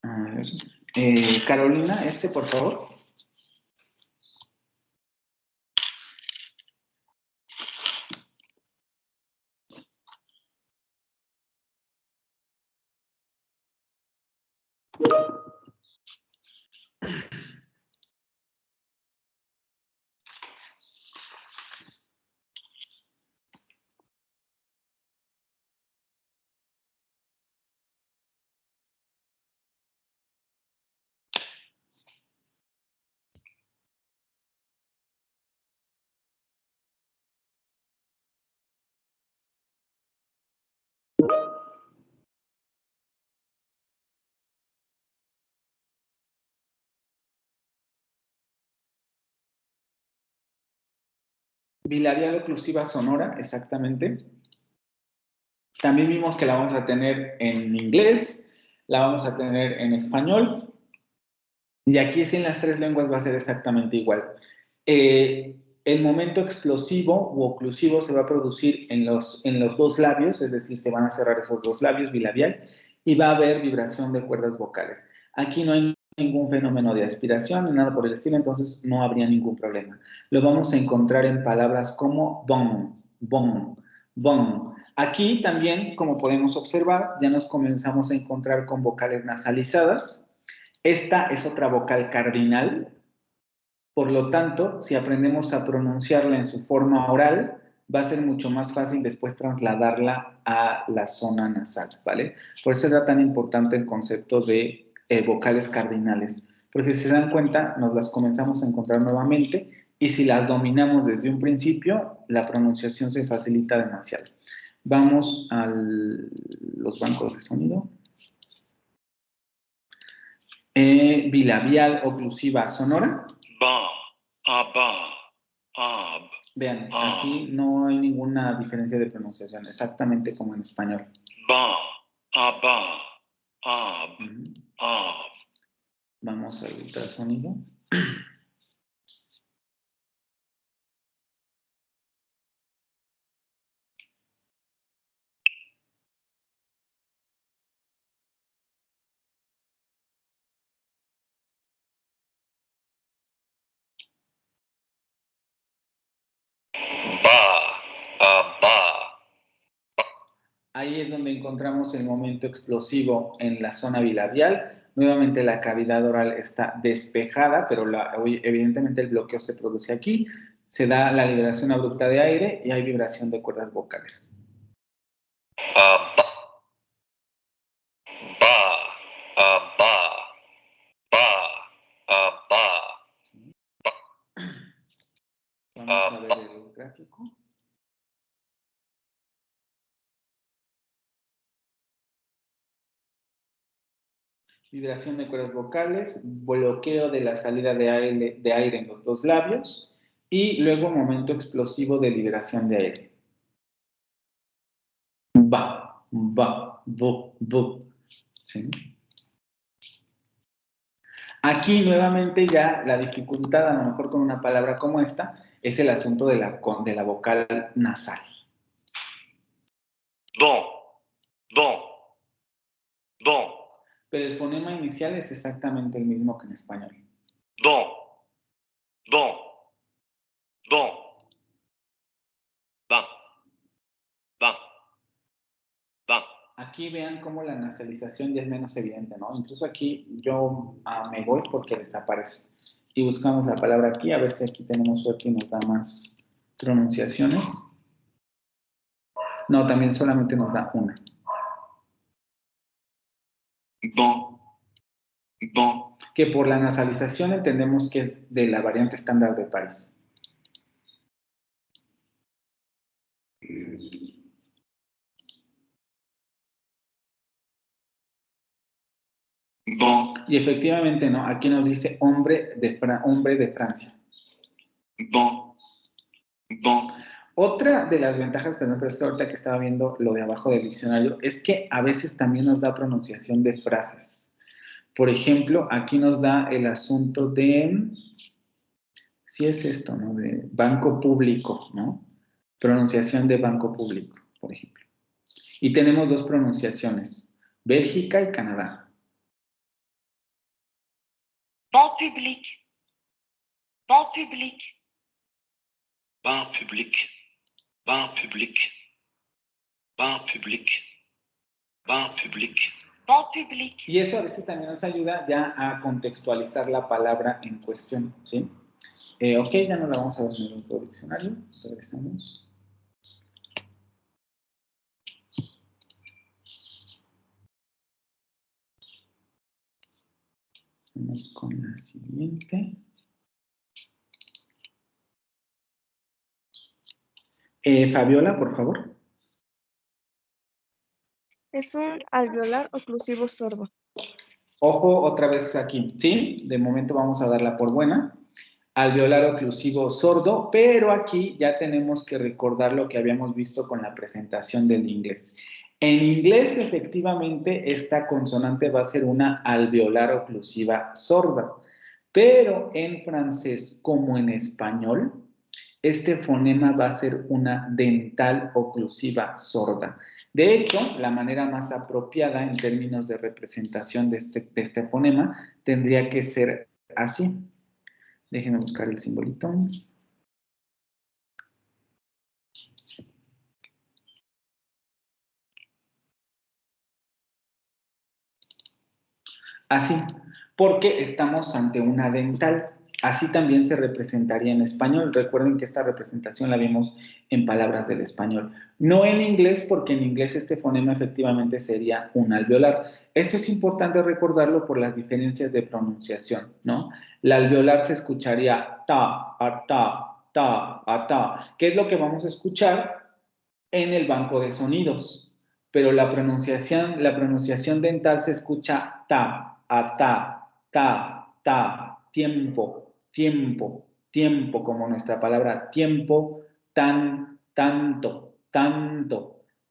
A ver. Carolina, por favor. Bilabial oclusiva sonora, exactamente. También vimos que la vamos a tener en inglés, la vamos a tener en español, y aquí sí en las tres lenguas va a ser exactamente igual. El momento explosivo u oclusivo se va a producir en los dos labios, es decir, se van a cerrar esos dos labios, bilabial, y va a haber vibración de cuerdas vocales. Aquí no hay ningún fenómeno de aspiración ni nada por el estilo, entonces no habría ningún problema. Lo vamos a encontrar en palabras como bon, bon, bon. Aquí también, como podemos observar, ya nos comenzamos a encontrar con vocales nasalizadas. Esta es otra vocal cardinal. Por lo tanto, si aprendemos a pronunciarla en su forma oral, va a ser mucho más fácil después trasladarla a la zona nasal, ¿vale? Por eso era tan importante el concepto de vocales cardinales, porque si se dan cuenta, nos las comenzamos a encontrar nuevamente y si las dominamos desde un principio, la pronunciación se facilita demasiado. Vamos a los bancos de sonido. Bilabial oclusiva sonora. Ba, aba, ab. Vean, aquí no hay ninguna diferencia de pronunciación, exactamente como en español. Ba, aba, ab, ab. Vamos al ultrasonido. Ba, aba. Ahí es donde encontramos el momento explosivo en la zona bilabial. Nuevamente la cavidad oral está despejada, pero evidentemente el bloqueo se produce aquí. Se da la liberación abrupta de aire y hay vibración de cuerdas vocales. Ba, aba, ba, aba. Vamos a ver el gráfico. Vibración de cuerdas vocales, bloqueo de la salida de aire en los dos labios y luego momento explosivo de liberación de aire. Ba, bu, bu. ¿Sí? Aquí nuevamente ya la dificultad, a lo mejor con una palabra como esta, es el asunto de la vocal nasal. Bon, bon, bon. Pero el fonema inicial es exactamente el mismo que en español. Bon, bon, bon. Ba, ba, ba. Aquí vean cómo la nasalización ya es menos evidente, ¿no? Incluso aquí yo me voy porque desaparece. Y buscamos la palabra aquí, a ver si aquí tenemos suerte y nos da más pronunciaciones. No, también solamente nos da una. Bon, bon. que por la nasalización entendemos que es de la variante estándar de París. Bon, Y efectivamente, ¿no? Aquí nos dice hombre de Francia. bon, bon, Otra de las ventajas, perdón, pero es que ahorita que estaba viendo lo de abajo del diccionario, es que a veces también nos da pronunciación de frases. Por ejemplo, aquí nos da el asunto de, sí es esto, ¿no? De banco público, ¿no? Pronunciación de banco público, por ejemplo. Y tenemos dos pronunciaciones, Bélgica y Canadá. Banc public. Banc public. bain public, bain public, bain public, bain public, Banc public. Y eso a veces también nos ayuda ya a contextualizar la palabra en cuestión, ¿sí? Ok, ya no la vamos a ver en el otro diccionario. Regresamos. Vamos con la siguiente. Fabiola, por favor. Es un alveolar oclusivo sordo. Ojo otra vez aquí, ¿sí? De momento vamos a darla por buena. Alveolar oclusivo sordo, pero aquí ya tenemos que recordar lo que habíamos visto con la presentación del inglés. En inglés, efectivamente, esta consonante va a ser una alveolar oclusiva sorda, pero en francés como en español, este fonema va a ser una dental oclusiva sorda. De hecho, la manera más apropiada en términos de representación de este fonema tendría que ser así. Déjenme buscar el simbolito. Así, porque estamos ante una dental. Así también se representaría en español. Recuerden que esta representación la vimos en palabras del español. No en inglés, porque en inglés este fonema efectivamente sería un alveolar. Esto es importante recordarlo por las diferencias de pronunciación, ¿no? La alveolar se escucharía ta, a ta, que es lo que vamos a escuchar en el banco de sonidos. Pero la pronunciación dental se escucha ta, a ta, tiempo, tiempo, tiempo, como nuestra palabra tiempo, tanto,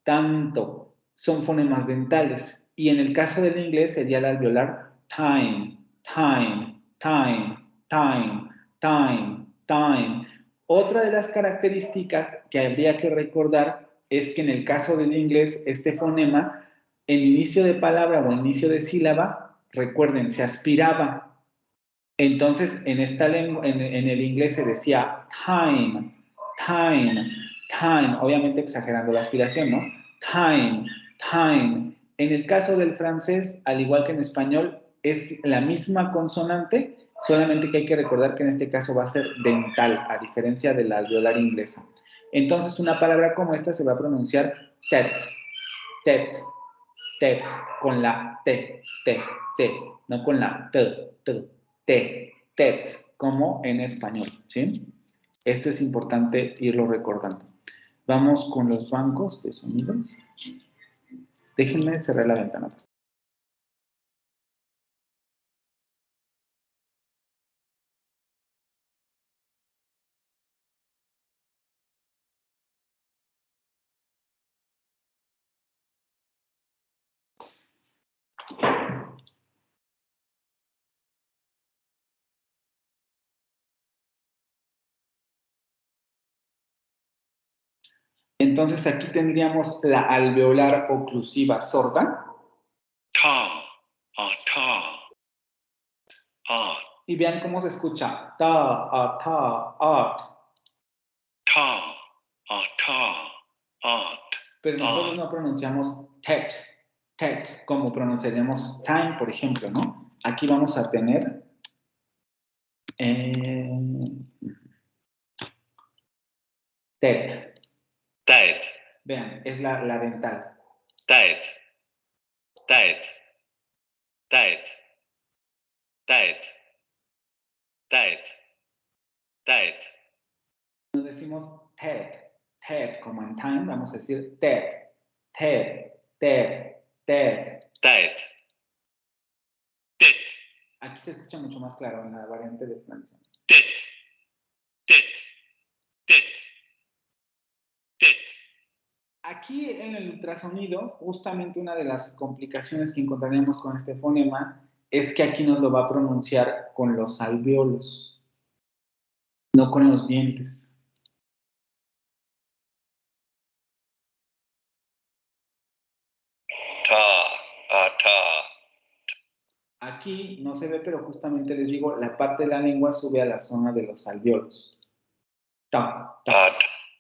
tanto. Son fonemas dentales. Y en el caso del inglés sería el alveolar time, time, time, time, time, time. Otra de las características que habría que recordar es que en el caso del inglés, este fonema, el inicio de palabra o inicio de sílaba, recuerden, se aspiraba. Entonces, en esta lengua, en el inglés se decía time, time, time, obviamente exagerando la aspiración, ¿no? Time, time. En el caso del francés, al igual que en español, es la misma consonante, solamente que hay que recordar que en este caso va a ser dental, a diferencia de la alveolar inglesa. Entonces, una palabra como esta se va a pronunciar tet, tet, tet, con la T, no con la tet, como en español, ¿sí? Esto es importante irlo recordando. Vamos con los bancos de sonidos. Déjenme cerrar la ventana. Entonces aquí tendríamos la alveolar oclusiva sorda. ta, a ta, a, Y vean cómo se escucha. Ta, a, ta, a ta, at, Pero nosotros no pronunciamos tet, como pronunciaríamos time, por ejemplo, ¿no? Aquí vamos a tener tet. tet, Vean, es la dental. tet, tet, tet, tête, tête, tête, No decimos TED, como en time, vamos a decir TED, TED, TED, TED. tête, tête, Aquí se escucha mucho más claro en la variante de Francia. tête, tête, tête, tête. Aquí en el ultrasonido, justamente una de las complicaciones que encontraríamos con este fonema es que aquí nos lo va a pronunciar con los alvéolos, no con los dientes. Ta. Aquí no se ve, pero justamente les digo, la parte de la lengua sube a la zona de los alvéolos. Ta, ta,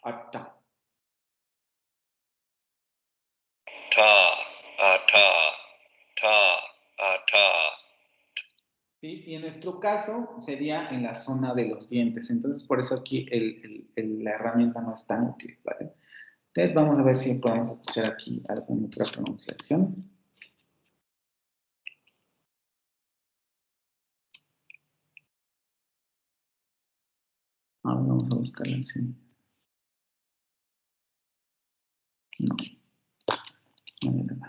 At, ta. ta. ¿Sí? Y en nuestro caso sería en la zona de los dientes. Entonces, por eso aquí la herramienta no es tan útil, ¿vale? Entonces, vamos a ver si podemos escuchar aquí alguna otra pronunciación. Ahora vamos a buscarla así. No. No.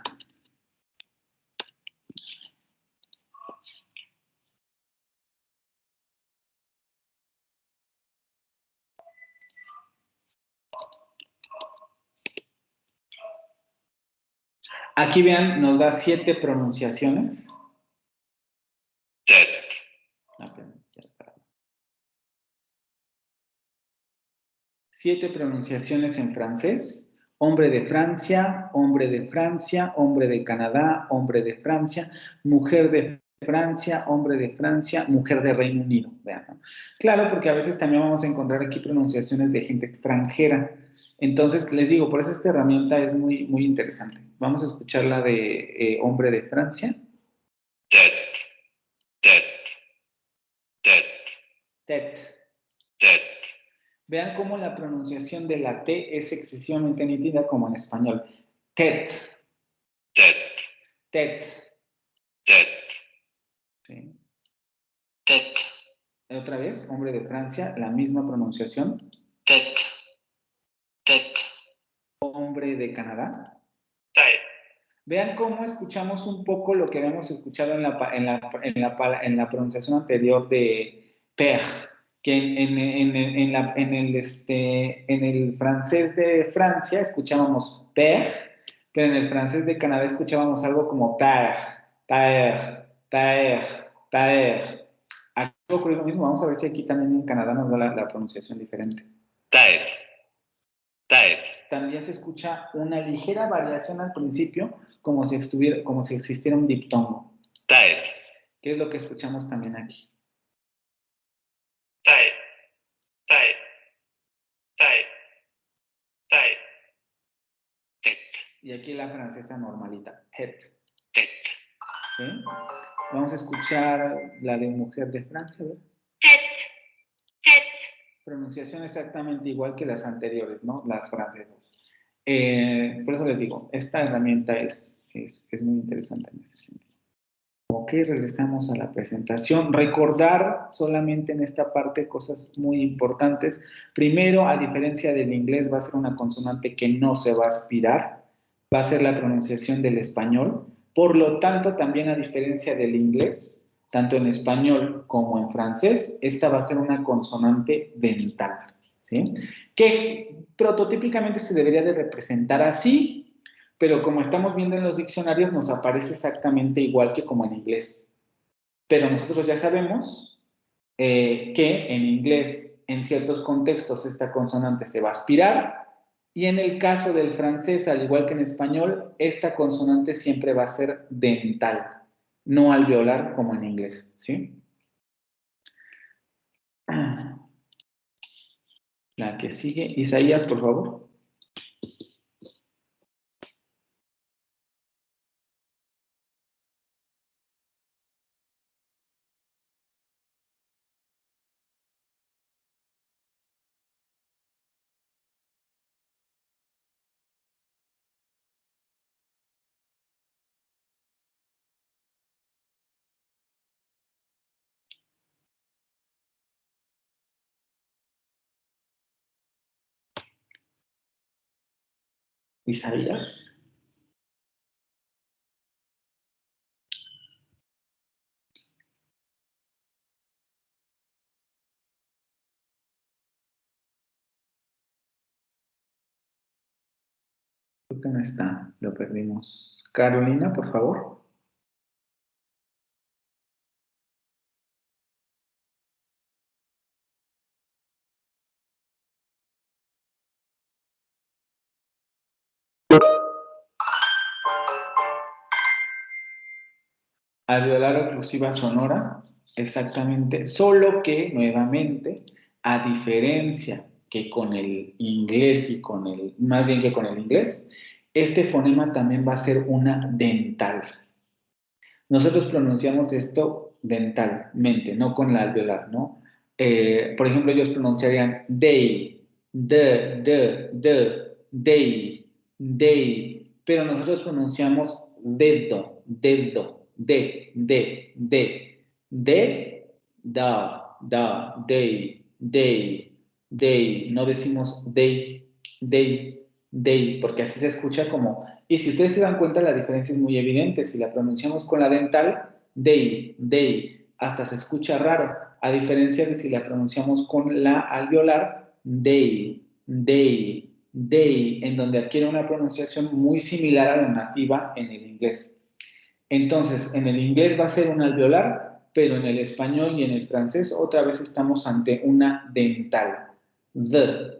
Aquí vean, nos da 7 pronunciaciones. Tête, 7 pronunciaciones en francés. Hombre de Francia, hombre de Francia, hombre de Canadá, hombre de Francia, mujer de Francia, hombre de Francia, mujer de Reino Unido. Vean, ¿no? Claro, porque a veces también vamos a encontrar aquí pronunciaciones de gente extranjera. Entonces, les digo, por eso esta herramienta es muy, muy interesante. Vamos a escuchar la de hombre de Francia. tête, tête, tête, Tête. tête, Vean cómo la pronunciación de la T es excesivamente nítida como en español. Tête. tête, Tête. tête, ¿Sí? tête, Otra vez, hombre de Francia, la misma pronunciación. tête, tête, Hombre de Canadá. tête, Vean cómo escuchamos un poco lo que habíamos escuchado en la pronunciación anterior de père, que en el francés de Francia escuchábamos père, pero en el francés de Canadá escuchábamos algo como père, père, père, père. Aquí ocurre lo mismo, vamos a ver si aquí también en Canadá nos da la pronunciación diferente. tête, tête, También se escucha una ligera variación al principio, como si existiera un diptongo, tête, que es lo que escuchamos también aquí. tête, tête, tête, tête, tête, Y aquí la francesa normalita, tête. tête, ¿Sí? Vamos a escuchar la de mujer de Francia, ¿verdad? tête, tête, Pronunciación exactamente igual que las anteriores, ¿no? Las francesas. Por eso les digo, esta herramienta es muy interesante en ese sentido. Ok, regresamos a la presentación. Recordar solamente en esta parte cosas muy importantes. Primero, a diferencia del inglés, va a ser una consonante que no se va a aspirar, va a ser la pronunciación del español. Por lo tanto, también a diferencia del inglés, tanto en español como en francés, esta va a ser una consonante dental, ¿sí? Que prototípicamente se debería de representar así, pero como estamos viendo en los diccionarios, nos aparece exactamente igual que como en inglés. Pero nosotros ya sabemos que en inglés, en ciertos contextos, esta consonante se va a aspirar, y en el caso del francés, al igual que en español, esta consonante siempre va a ser dental, no alveolar como en inglés, ¿sí? La que sigue, Isaías, por favor. Isaías. Creo que no está, lo perdimos. Carolina, por favor. Alveolar oclusiva sonora, exactamente, solo que, nuevamente, a diferencia que con el inglés y con el, más bien que con el inglés, este fonema también va a ser una dental. Nosotros pronunciamos esto dentalmente, no con la alveolar, ¿no? Por ejemplo, ellos pronunciarían day, day, pero nosotros pronunciamos dedo, day. No decimos day, porque así se escucha como... Y si ustedes se dan cuenta, la diferencia es muy evidente. Si la pronunciamos con la dental, day, hasta se escucha raro. A diferencia de si la pronunciamos con la alveolar, day, en donde adquiere una pronunciación muy similar a la nativa en el inglés. Entonces, en el inglés va a ser un alveolar, pero en el español y en el francés otra vez estamos ante una dental. Lo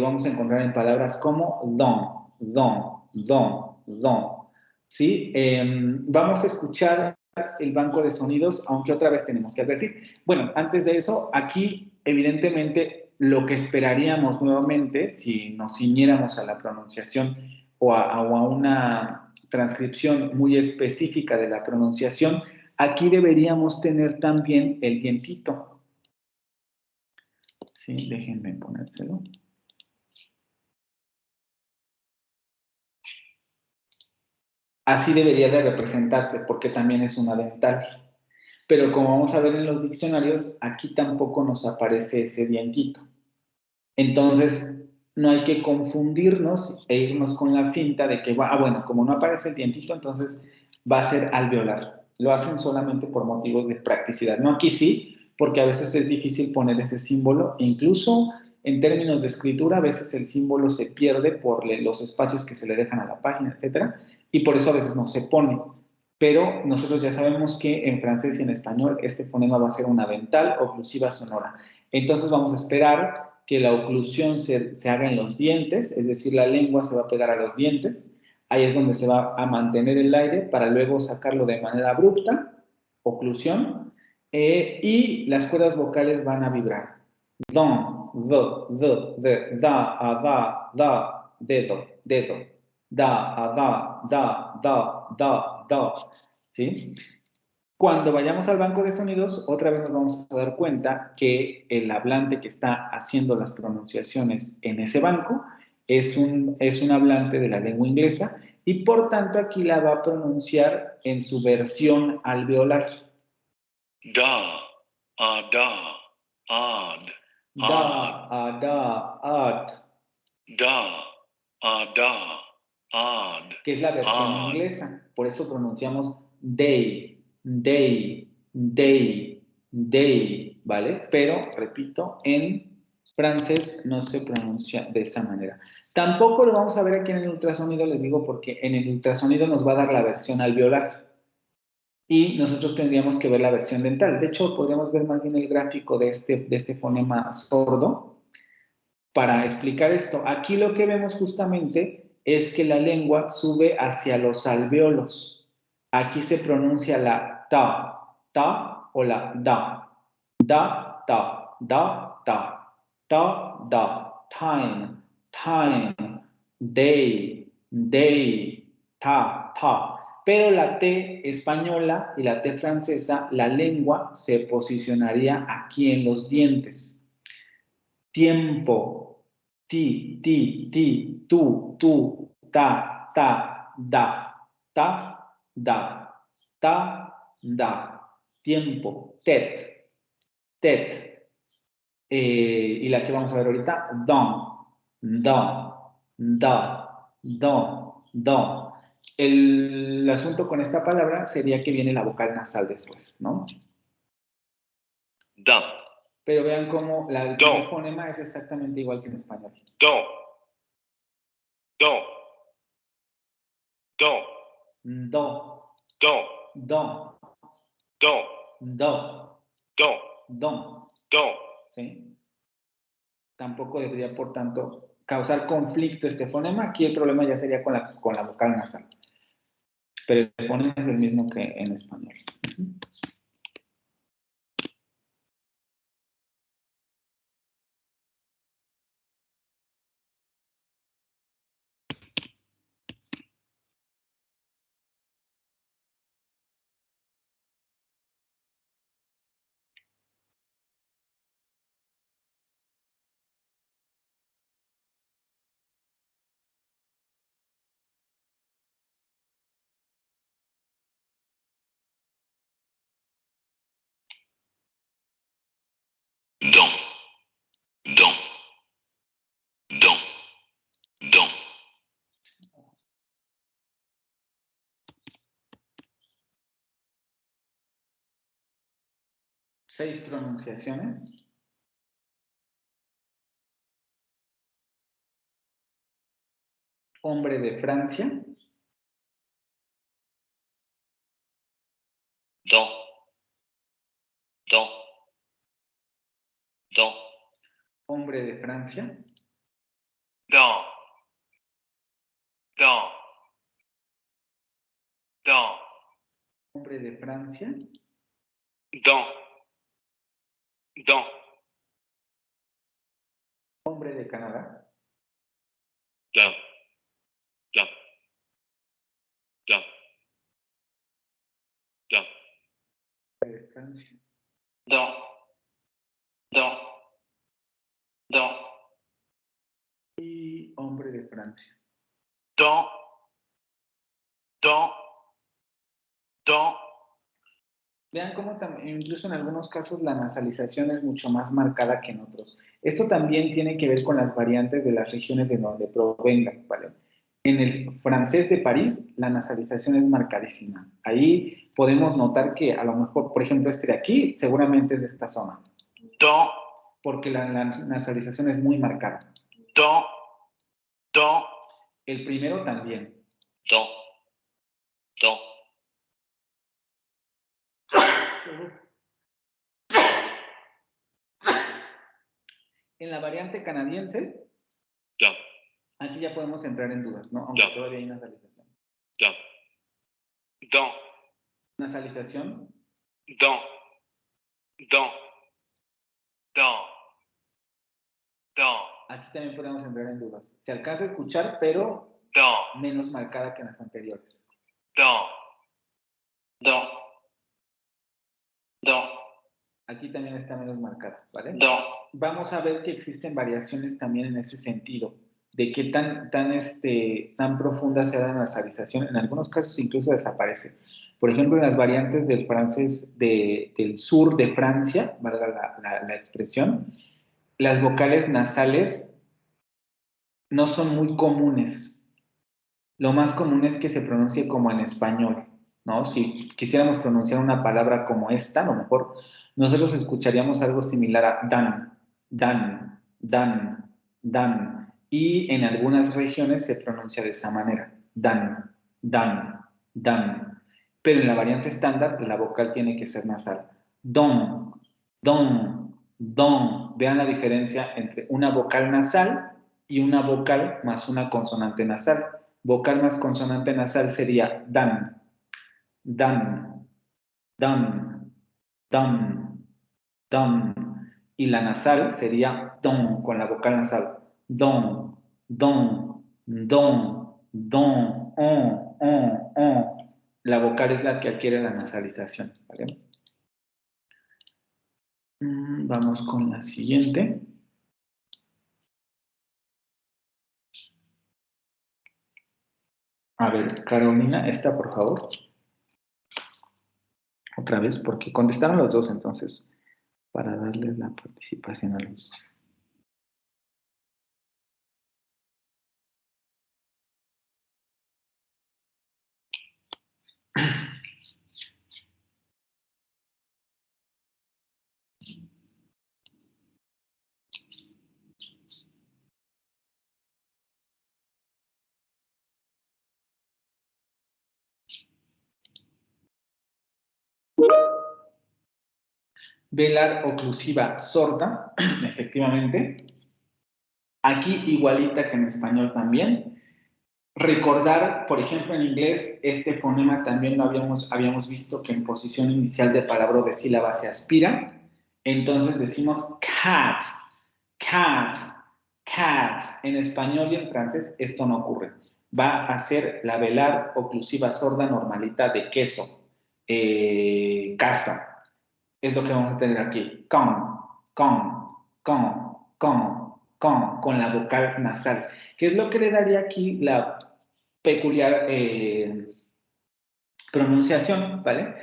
vamos a encontrar en palabras como don. ¿Sí? Vamos a escuchar el banco de sonidos, aunque otra vez tenemos que advertir. Bueno, antes de eso, aquí evidentemente lo que esperaríamos nuevamente, si nos ciñéramos a la pronunciación o a una transcripción muy específica de la pronunciación, aquí deberíamos tener también el dientito. Sí, déjenme ponérselo. Así debería de representarse, porque también es una dental. Pero como vamos a ver en los diccionarios, aquí tampoco nos aparece ese dientito. Entonces, no hay que confundirnos e irnos con la finta de que, bueno, como no aparece el dientito, entonces va a ser alveolar. Lo hacen solamente por motivos de practicidad. No, aquí sí, porque a veces es difícil poner ese símbolo. Incluso en términos de escritura, a veces el símbolo se pierde por los espacios que se le dejan a la página, etc. Y por eso a veces no se pone. Pero nosotros ya sabemos que en francés y en español este fonema va a ser una dental oclusiva sonora. Entonces vamos a esperar que la oclusión se haga en los dientes, es decir, la lengua se va a pegar a los dientes. Ahí es donde se va a mantener el aire para luego sacarlo de manera abrupta, oclusión, y las cuerdas vocales van a vibrar. Don, da, a, da, dedo, da, a, da, ¿sí? Cuando vayamos al banco de sonidos, otra vez nos vamos a dar cuenta que el hablante que está haciendo las pronunciaciones en ese banco es un hablante de la lengua inglesa y por tanto aquí la va a pronunciar en su versión alveolar. Da, da, ad, Da, da, ad. Da, ad. Que es la versión inglesa. Por eso pronunciamos day, ¿vale? Pero, repito, en francés no se pronuncia de esa manera. Tampoco lo vamos a ver aquí en el ultrasonido, les digo, porque en el ultrasonido nos va a dar la versión alveolar. Y nosotros tendríamos que ver la versión dental. De hecho, podríamos ver más bien el gráfico de este fonema sordo para explicar esto. Aquí lo que vemos justamente es que la lengua sube hacia los alvéolos. Aquí se pronuncia la ta o la da, time, day, ta. Pero la T española y la T francesa, la lengua se posicionaría aquí en los dientes. Tiempo, ti, tú, ta, da. Tiempo, tet. Y la que vamos a ver ahorita, don. do, do, do, do. El asunto con esta palabra sería que viene la vocal nasal después, ¿no? Do. Pero vean cómo el Do. primer fonema es exactamente igual que en español. Do. Do. Do. Do, Do. do, Do. do, Do. do, Do. ¿sí? Tampoco debería, por tanto, causar conflicto este fonema. Aquí el problema ya sería con la vocal nasal. Pero el fonema es el mismo que en español. Do. Do. Do. Do. 6 pronunciaciones. Hombre de Francia. Do. Do. Do. Hombre de Francia. Do. Do. Do. Hombre de Francia. Do. Do. Hombre de Canadá. Do. Do. Do. Do. Hombre de Francia. Do. Do. Do. Y hombre de Francia. Do. Do. Do. Vean cómo incluso en algunos casos la nasalización es mucho más marcada que en otros. Esto también tiene que ver con las variantes de las regiones de donde provengan, ¿vale? En el francés de París, la nasalización es marcadísima. Ahí podemos notar que a lo mejor, por ejemplo, este de aquí, seguramente es de esta zona, Do. porque la nasalización es muy marcada. Do. Do. El primero también. Do. Do. En la variante canadiense, Do. aquí ya podemos entrar en dudas, ¿no? Aunque Ya. todavía hay nasalización. Do. Do. Nasalización, Do. Do. Do. Do. aquí también podemos entrar en dudas. Se alcanza a escuchar, pero Do. menos marcada que en las anteriores. Do. Do. Do. Aquí también está menos marcada, ¿vale? Do. Vamos a ver que existen variaciones también en ese sentido, de qué tan profunda sea la nasalización. En algunos casos incluso desaparece. Por ejemplo, en las variantes del francés del sur de Francia, valga la expresión, las vocales nasales no son muy comunes. Lo más común es que se pronuncie como en español, ¿no? Si quisiéramos pronunciar una palabra como esta, a lo mejor nosotros escucharíamos algo similar a dan, dan, dan, dan. Y en algunas regiones se pronuncia de esa manera, dan, dan, dan. Pero en la variante estándar la vocal tiene que ser nasal. Don, don, don. Vean la diferencia entre una vocal nasal y una vocal más una consonante nasal. Vocal más consonante nasal sería dan, dan, dan, dan, dan. Y la nasal sería don, con la vocal nasal. Don, don, don, don, on. La vocal es la que adquiere la nasalización, ¿vale? Vamos con la siguiente. A ver, Carolina, esta por favor. Otra vez, porque contestaron los dos, entonces, para darles la participación a los dos. Velar oclusiva sorda, efectivamente. Aquí igualita que en español también. Recordar, por ejemplo, en inglés, este fonema también lo habíamos visto que en posición inicial de palabra o de sílaba se aspira. Entonces decimos cat, cat, cat. En español y en francés esto no ocurre. Va a ser la velar oclusiva sorda normalita de queso, casa. Es lo que vamos a tener aquí. Con la vocal nasal, que es lo que le daría aquí la peculiar pronunciación, ¿vale?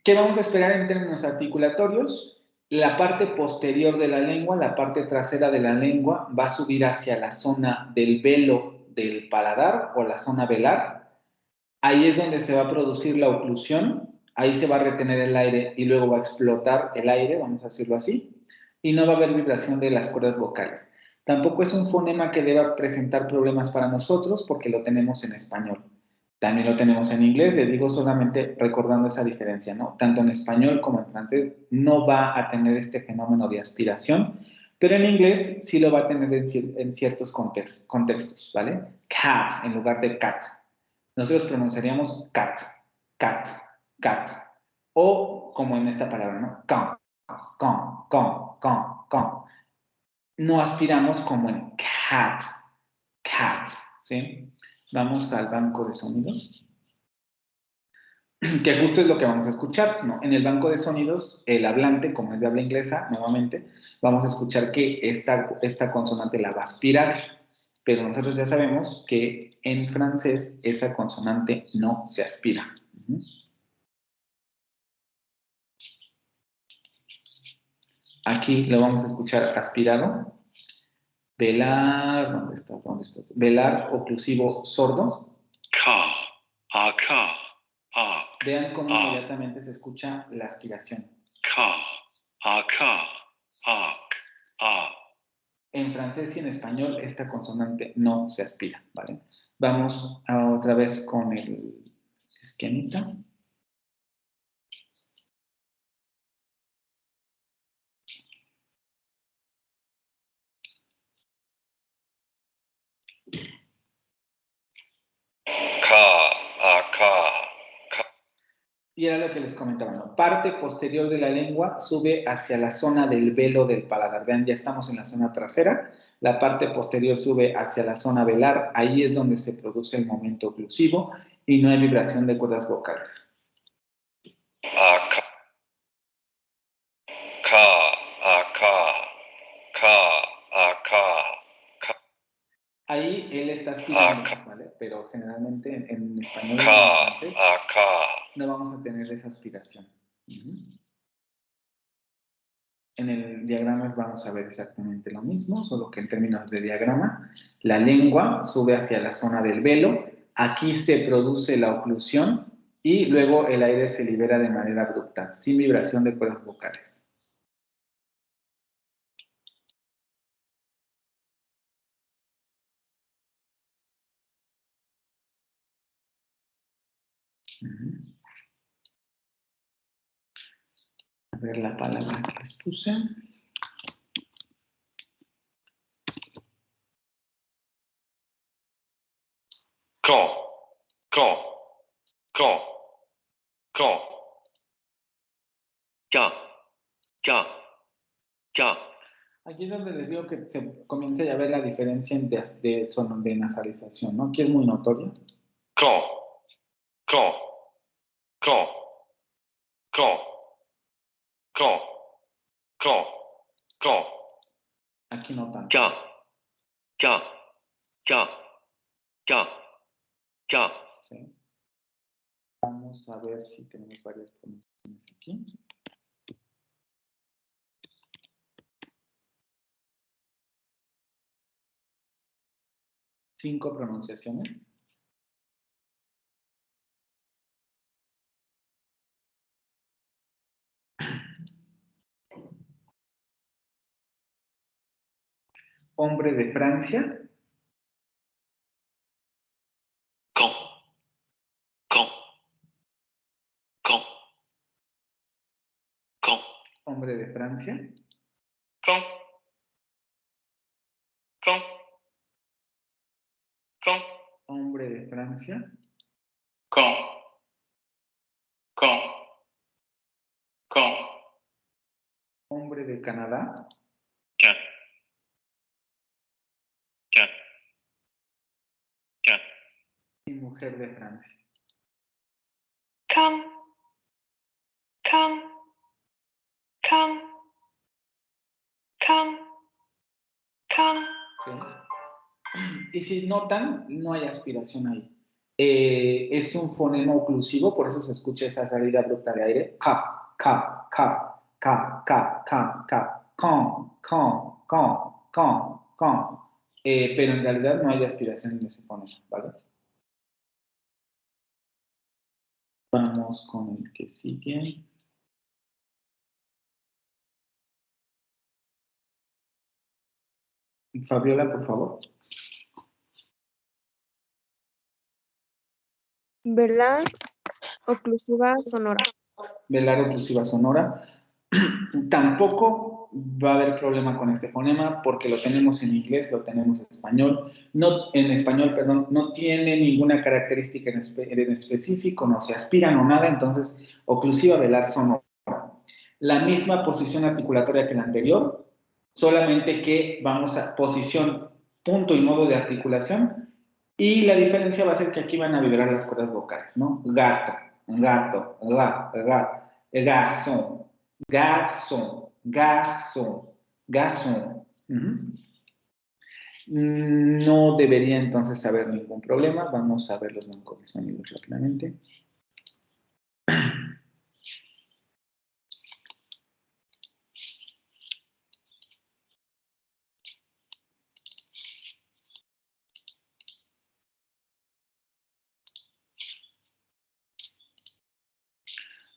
¿Qué vamos a esperar en términos articulatorios? La parte posterior de la lengua, la parte trasera de la lengua, va a subir hacia la zona del velo del paladar o la zona velar. Ahí es donde se va a producir la oclusión, ahí se va a retener el aire y luego va a explotar el aire, vamos a decirlo así, y no va a haber vibración de las cuerdas vocales. Tampoco es un fonema que deba presentar problemas para nosotros porque lo tenemos en español. También lo tenemos en inglés, les digo solamente recordando esa diferencia, ¿no? Tanto en español como en francés no va a tener este fenómeno de aspiración, pero en inglés sí lo va a tener en ciertos contextos, ¿vale? Cat en lugar de cat. Nosotros pronunciaríamos cat, cat, cat. O como en esta palabra, ¿no? Con. No aspiramos como en cat, cat, ¿sí? Vamos al banco de sonidos, que justo es lo que vamos a escuchar, ¿no? En el banco de sonidos, el hablante, como es de habla inglesa, nuevamente, vamos a escuchar que esta consonante la va a aspirar, pero nosotros ya sabemos que en francés esa consonante no se aspira. Aquí lo vamos a escuchar aspirado. Velar, ¿dónde está? Velar oclusivo sordo. Ka. Ka. Vean cómo inmediatamente se escucha la aspiración. Ka. Ka. En francés y en español esta consonante no se aspira, ¿vale? Vamos otra vez con el esquemita. Y era lo que les comentaba, ¿no? Parte posterior de la lengua sube hacia la zona del velo del paladar. Vean, ya estamos en la zona trasera. La parte posterior sube hacia la zona velar. Ahí es donde se produce el momento oclusivo y no hay vibración de cuerdas vocales. Ahí él está aspirando, ¿vale? Pero generalmente en español y en francés no vamos a tener esa aspiración. En el diagrama vamos a ver exactamente lo mismo, solo que en términos de diagrama, la lengua sube hacia la zona del velo, aquí se produce la oclusión y luego el aire se libera de manera abrupta, sin vibración de cuerdas vocales. A ver la palabra que les puse. Aquí es donde les digo que se comienza ya a ver la diferencia de nasalización, ¿no? Aquí es muy notorio. Aquí no tanto. ¿Sí? Vamos a ver si tenemos varias pronunciaciones aquí. Cinco pronunciaciones. Hombre de Francia. Francia. Con. Con. Con. Hombre de Francia. Con. Con. Con. Hombre de Canadá. Can. Can. Can. Y mujer de Francia. Can. Can. Can. Can. Can. ¿Sí? Y si notan, no hay aspiración ahí. Es un fonema oclusivo, por eso se escucha esa salida abrupta de aire. Ca, ca, ca, ca, ca, ca, ca, con. Pero en realidad no hay aspiración en ese fonema, ¿vale? Vamos con el que sigue. Fabiola, por favor. Velar, oclusiva sonora. Velar oclusiva sonora. Tampoco va a haber problema con este fonema porque lo tenemos en inglés, lo tenemos en español. No, en español, perdón, no tiene ninguna característica en específico, no se aspiran o nada, entonces oclusiva velar sonora. La misma posición articulatoria que la anterior, solamente que vamos a posición, punto y modo de articulación, y la diferencia va a ser que aquí van a vibrar las cuerdas vocales, ¿no? Gato, gato, garçon, garçon, garçon, garçon. No debería entonces haber ningún problema. Vamos a ver los bancos de sonidos rápidamente.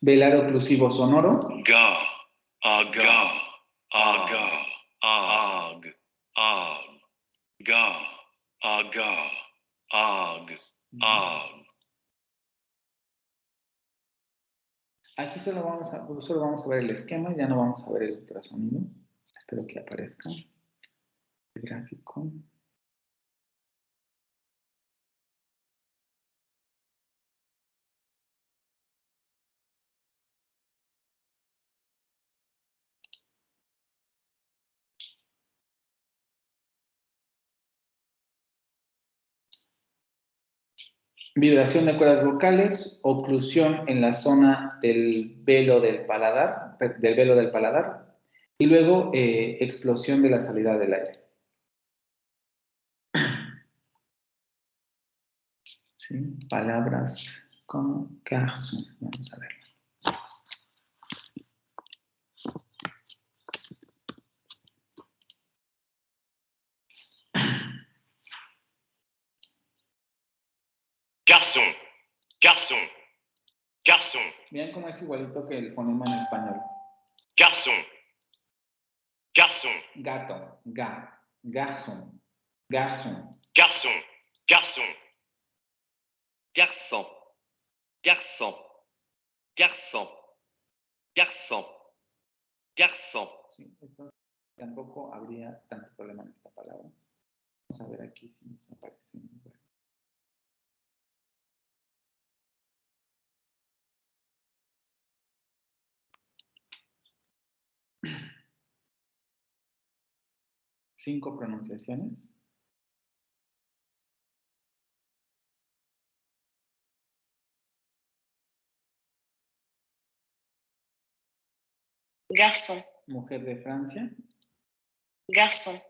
Velar oclusivo sonoro. Ga. Aga. Aga. Ag. Ag. Ga. Aga. Ag. Ag. Aquí solo vamos a ver el esquema, ya no vamos a ver el ultrasonido. Espero que aparezca el gráfico. Vibración de cuerdas vocales, oclusión en la zona del velo del paladar, y luego explosión de la salida del aire. ¿Sí? Palabras como garçon. Vamos a ver. Garçon. Garçon. Garçon. Vean cómo es igualito que el fonema en español. Garçon. Garçon. Gato, garçon, garçon. Garçon. Garçon. Garçon, garçon, garçon, garçon, garçon. Sí, tampoco habría tanto problema en esta palabra. Vamos a ver aquí si nos aparece. Cinco pronunciaciones. Garçon, Mujer de Francia. garçon,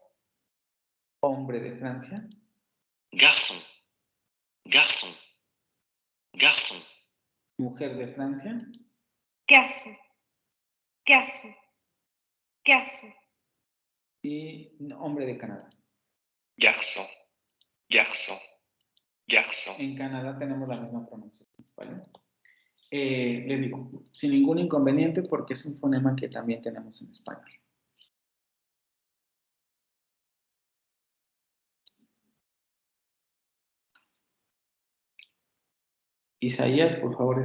Hombre de Francia. Garçon. Garçon. Garçon. Mujer de Francia. Garçon. Garçon. Garçon. Y hombre de Canadá. Garçon. Garçon. Garçon. En Canadá tenemos la misma pronunciación, ¿vale? Les digo, sin ningún inconveniente porque es un fonema que también tenemos en español. Isaías, por favor,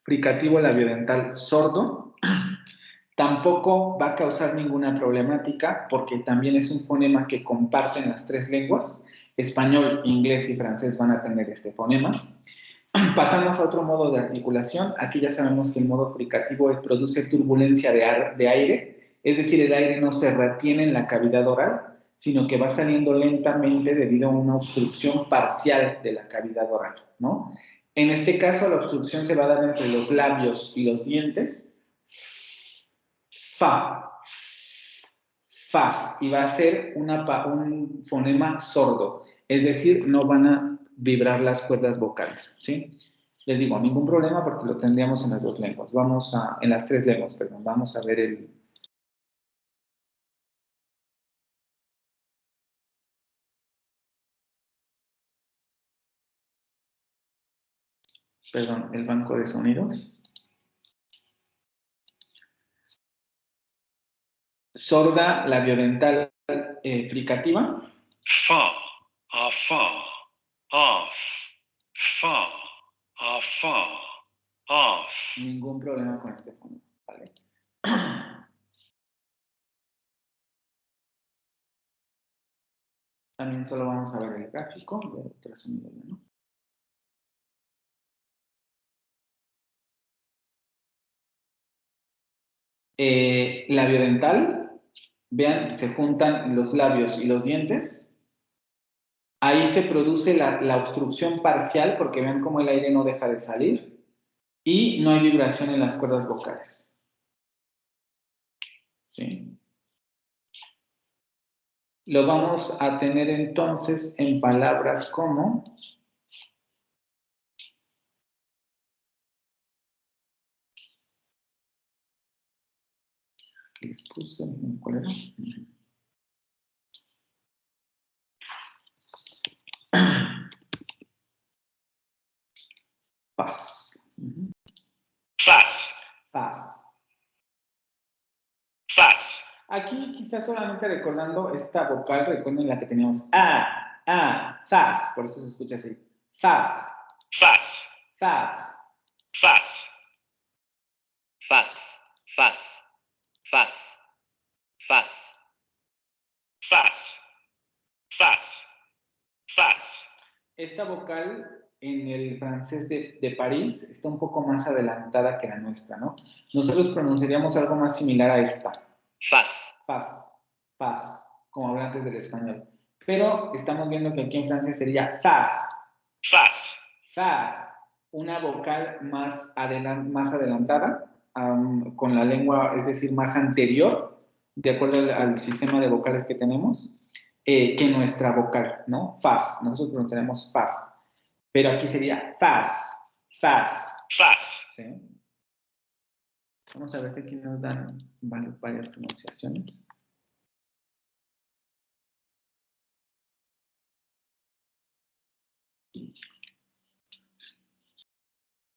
Fricativo labiodental sordo. Tampoco va a causar ninguna problemática porque también es un fonema que comparten las tres lenguas. Español, inglés y francés van a tener este fonema. Pasamos a otro modo de articulación. Aquí ya sabemos que el modo fricativo produce turbulencia de aire, es decir, el aire no se retiene en la cavidad oral, sino que va saliendo lentamente debido a una obstrucción parcial de la cavidad oral, ¿no? En este caso, la obstrucción se va a dar entre los labios y los dientes. Fa, fas, y va a ser un fonema sordo, es decir, no van a vibrar las cuerdas vocales, ¿sí? Les digo, ningún problema porque lo tendríamos en las dos lenguas. En las tres lenguas, perdón. Vamos a ver el... Perdón, el banco de sonidos. Sorda labiodental fricativa. Fa, a fa, off, fa, a fa, off. Ningún problema con este fonema, ¿vale? También solo vamos a ver el gráfico de ultrasonido, ¿no? Labiodental, vean, se juntan los labios y los dientes. Ahí se produce la obstrucción parcial porque vean cómo el aire no deja de salir y no hay vibración en las cuerdas vocales. ¿Sí? Lo vamos a tener entonces en palabras como les puse, ¿cuál era? Paz. Faz. Paz. Faz. Aquí quizás solamente recordando esta vocal, recuerden la que teníamos faz, por eso se escucha así. Faz. Faz. Faz. Faz. Faz, faz, faz, faz. Faz. Faz. Faz. Esta vocal en el francés de París está un poco más adelantada que la nuestra, ¿no? Nosotros pronunciaríamos algo más similar a esta. Faz. Faz, faz, como hablantes del español. Pero estamos viendo que aquí en Francia sería faz, Faz. faz, una vocal más adelantada, con la lengua, es decir, más anterior, de acuerdo al sistema de vocales que tenemos, que nuestra vocal, ¿no? Faz, nosotros pronunciaremos faz. Pero aquí sería faz, faz. Faz. ¿Sí? Vamos a ver si aquí nos dan varias pronunciaciones.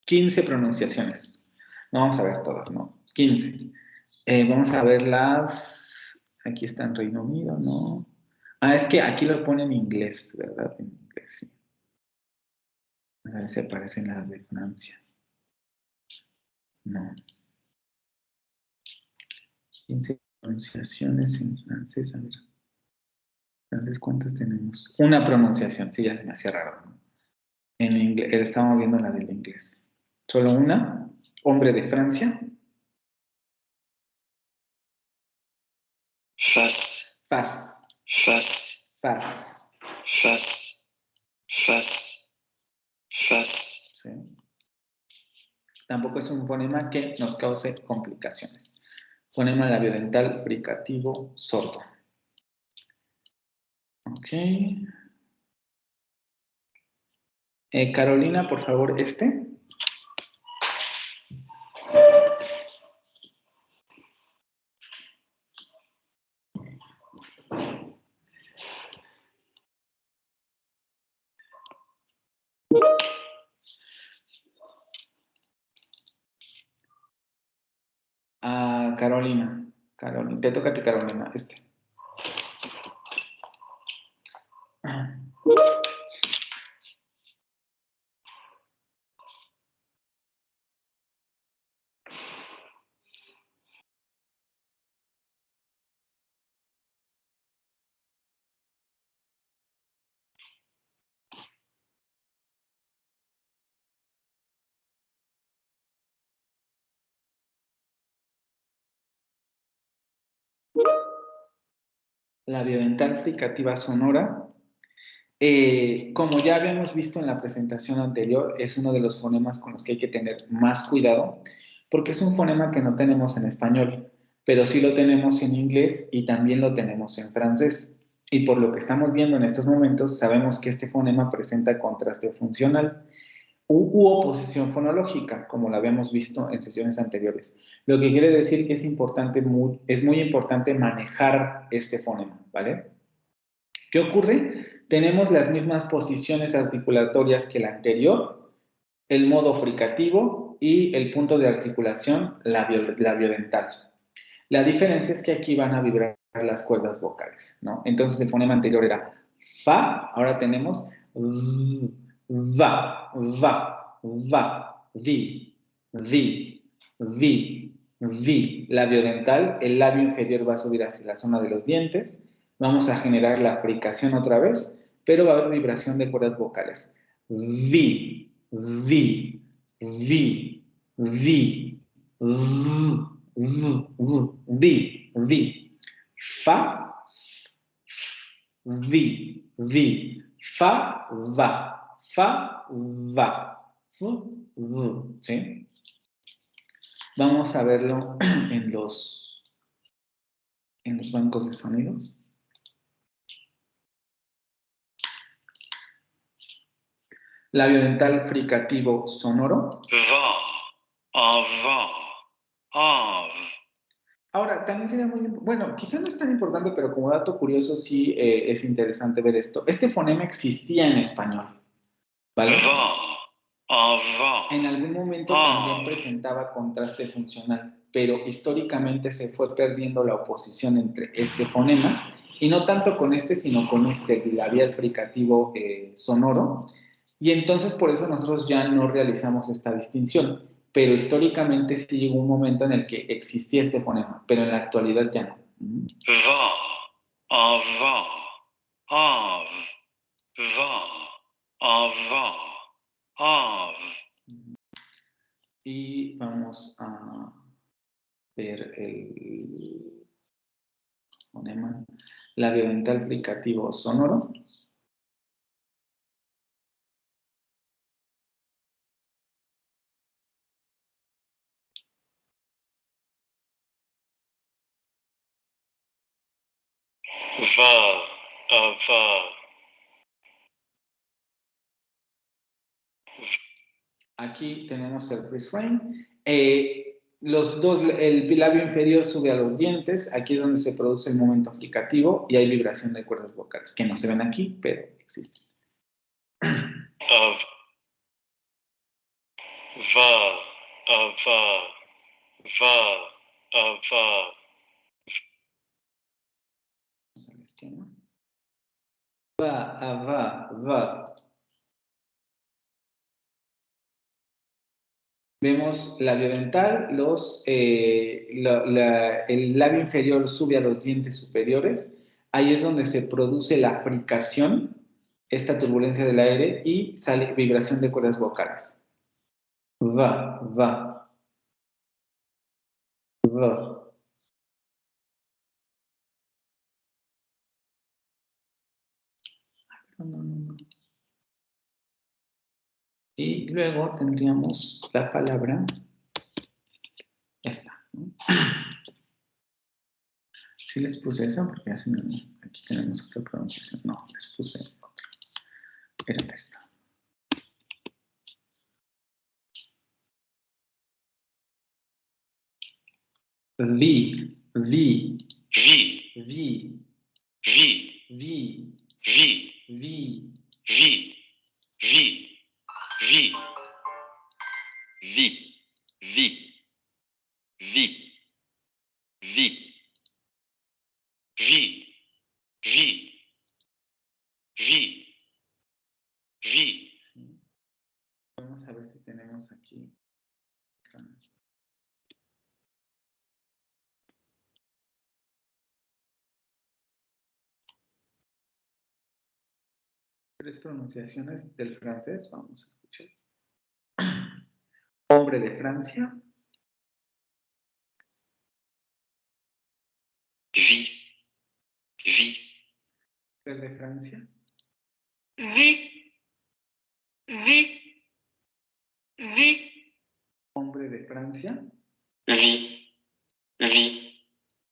$15 pronunciaciones. No vamos a ver todas, ¿no? 15. Vamos a ver las... Aquí está en Reino Unido, ¿no? Es que aquí lo pone en inglés, ¿verdad? En inglés, sí. A ver si aparecen las de Francia. No. 15 pronunciaciones en francés, a ver. Francés, ¿cuántas tenemos? Una pronunciación, sí, ya se me hacía raro, ¿no? En inglés, estábamos viendo la del inglés. Solo una. Hombre de Francia. Faz. Faz. Faz. Faz. Faz. Faz. Faz. ¿Sí? Tampoco es un fonema que nos cause complicaciones. Fonema labiodental fricativo sordo. Ok. Carolina, por favor, este. Carolina. Carolina. Te toca a ti, Carolina. Este. labiodental fricativa sonora. Como ya habíamos visto en la presentación anterior, es uno de los fonemas con los que hay que tener más cuidado, porque es un fonema que no tenemos en español, pero sí lo tenemos en inglés y también lo tenemos en francés. Y por lo que estamos viendo en estos momentos, sabemos que este fonema presenta contraste funcional u oposición fonológica, como lo habíamos visto en sesiones anteriores. Lo que quiere decir que es muy importante manejar este fonema, ¿vale? ¿Qué ocurre? Tenemos las mismas posiciones articulatorias que la anterior, el modo fricativo y el punto de articulación labiodental. La diferencia es que aquí van a vibrar las cuerdas vocales, ¿no? Entonces el fonema anterior era fa, ahora tenemos va, di, vi. Labiodental, el labio inferior va a subir hacia la zona de los dientes. Vamos a generar la fricación otra vez, pero va a haber vibración de cuerdas vocales. Vi, vi. Fa, fa, va. ¿Sí? Vamos a verlo en los bancos de sonidos. Labiodental fricativo sonoro. Va, ava, av. Ahora, también sería bueno, quizá no es tan importante, pero como dato curioso sí es interesante ver esto. Este fonema existía en español, ¿vale? Va, ava, En algún momento también presentaba contraste funcional, pero históricamente se fue perdiendo la oposición entre este fonema, y no tanto con este, sino con este bilabial fricativo sonoro, y entonces por eso nosotros ya no realizamos esta distinción, pero históricamente sí llegó un momento en el que existía este fonema, pero en la actualidad ya no. Va, ava, av. Va, ava, av. Y vamos a ver el fonema labiodental fricativo sonoro. Va, ava. Aquí tenemos el freeze frame. El labio inferior sube a los dientes. Aquí es donde se produce el momento fricativo y hay vibración de cuerdas vocales, que no se ven aquí, pero existen. Av. Va, ava. Va, ava. Vamos al esquema. Va. Vemos labiodental, el labio inferior sube a los dientes superiores. Ahí es donde se produce la fricación, esta turbulencia del aire, y sale vibración de cuerdas vocales. Va. No. Y luego tendríamos la palabra esta, ¿no? Sí les puse esa porque así aquí tenemos otra pronunciación. No, les puse otra. Era esta. Vi. Vi, Vi. vi, Vi. vi, Vi. vi, vi, vi, vi, vi, vi, vi, vi, vi, vi, vi. Vamos a ver si tenemos aquí. Tres pronunciaciones del francés. Vamos a escuchar. Hombre de Francia. Vi, Vie. Mujer de Francia. Vie. Vie. Vie. Hombre de Francia. Vie. Vie.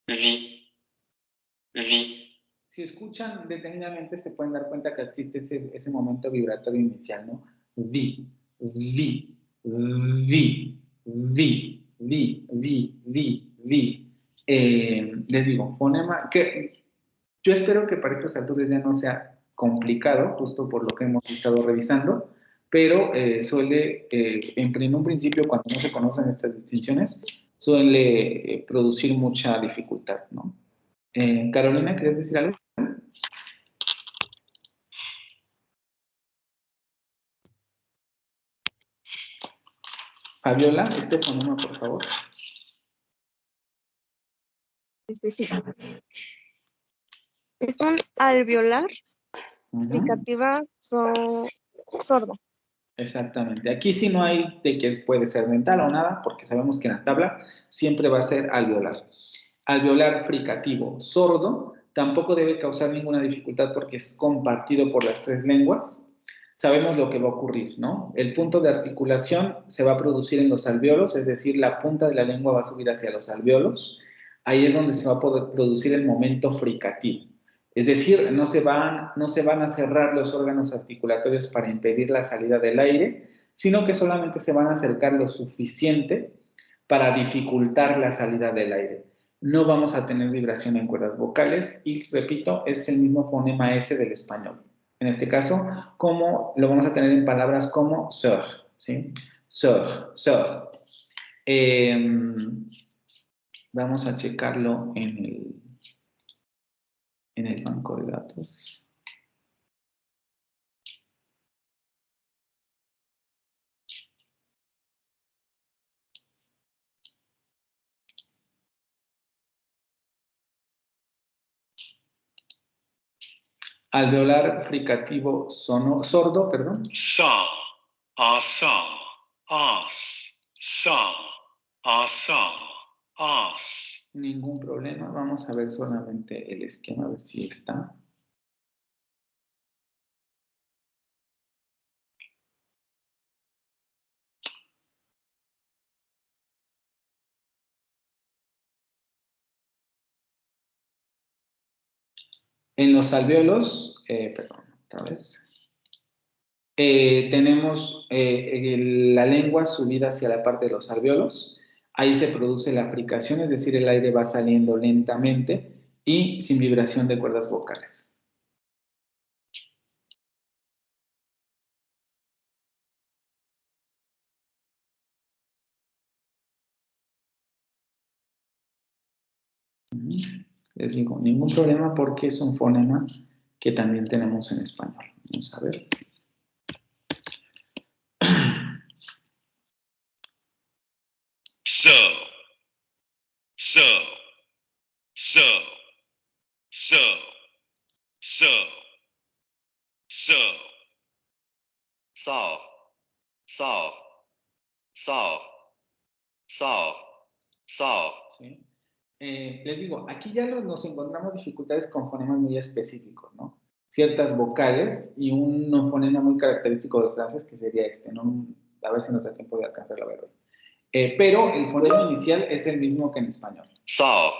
Vie. Vie. Si escuchan detenidamente se pueden dar cuenta que existe ese momento vibratorio inicial, ¿no? Vi, vi, vi, vi, vi, vi, vi, vi. Les digo, fonema, que yo espero que para estas alturas ya no sea complicado, justo por lo que hemos estado revisando, pero suele, en un principio, cuando no se conocen estas distinciones, suele producir mucha dificultad, ¿no? Carolina, ¿quieres decir algo? Fabiola, este fonema, por favor. Sí. Es un alveolar, fricativa sordo. Exactamente. Aquí sí no hay de que puede ser dental o nada, porque sabemos que en la tabla siempre va a ser alveolar. Alveolar fricativo sordo tampoco debe causar ninguna dificultad porque es compartido por las tres lenguas. Sabemos lo que va a ocurrir, ¿no? El punto de articulación se va a producir en los alveolos, es decir, la punta de la lengua va a subir hacia los alveolos. Ahí es donde se va a poder producir el momento fricativo. Es decir, no se van a cerrar los órganos articulatorios para impedir la salida del aire, sino que solamente se van a acercar lo suficiente para dificultar la salida del aire. No vamos a tener vibración en cuerdas vocales y, repito, es el mismo fonema S del español. En este caso, como lo vamos a tener en palabras como sœur, ¿sí? Sœur, sœur. Vamos a checarlo en el banco de datos. Alveolar fricativo sordo, perdón. Sa. Asa. As. Sa. Asa. As. Ningún problema. Vamos a ver solamente el esquema, a ver si está. En los alveolos, perdón, otra vez. Tenemos la lengua subida hacia la parte de los alveolos. Ahí se produce la fricación, es decir, el aire va saliendo lentamente y sin vibración de cuerdas vocales. Les digo, ningún problema porque es un fonema que también tenemos en español. Vamos a ver. So. So. So. So. So. So. saw, saw, saw, saw, saw. ¿Sí? Les digo, aquí ya nos encontramos dificultades con fonemas muy específicos, ¿no? Ciertas vocales y un fonema muy característico del francés que sería este, ¿no? A ver si nos da tiempo de alcanzarlo a ver hoy. Pero el fonema inicial es el mismo que en español. Saw.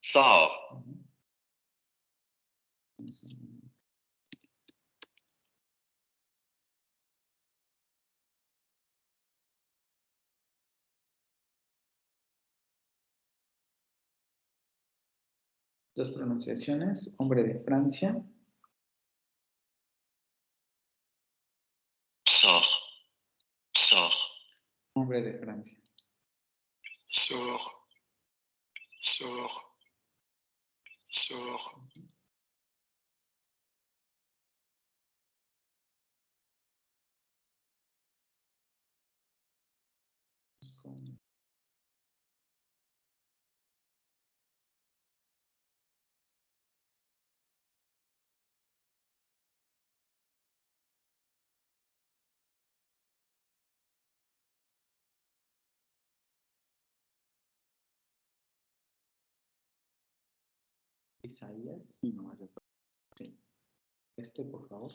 Saw. Dos pronunciaciones, hombre de Francia. Sort. Sort. Hombre de Francia. Sort. Sort. Sort. Isaías, sí, no me recuerdo. Sí. Este, por favor.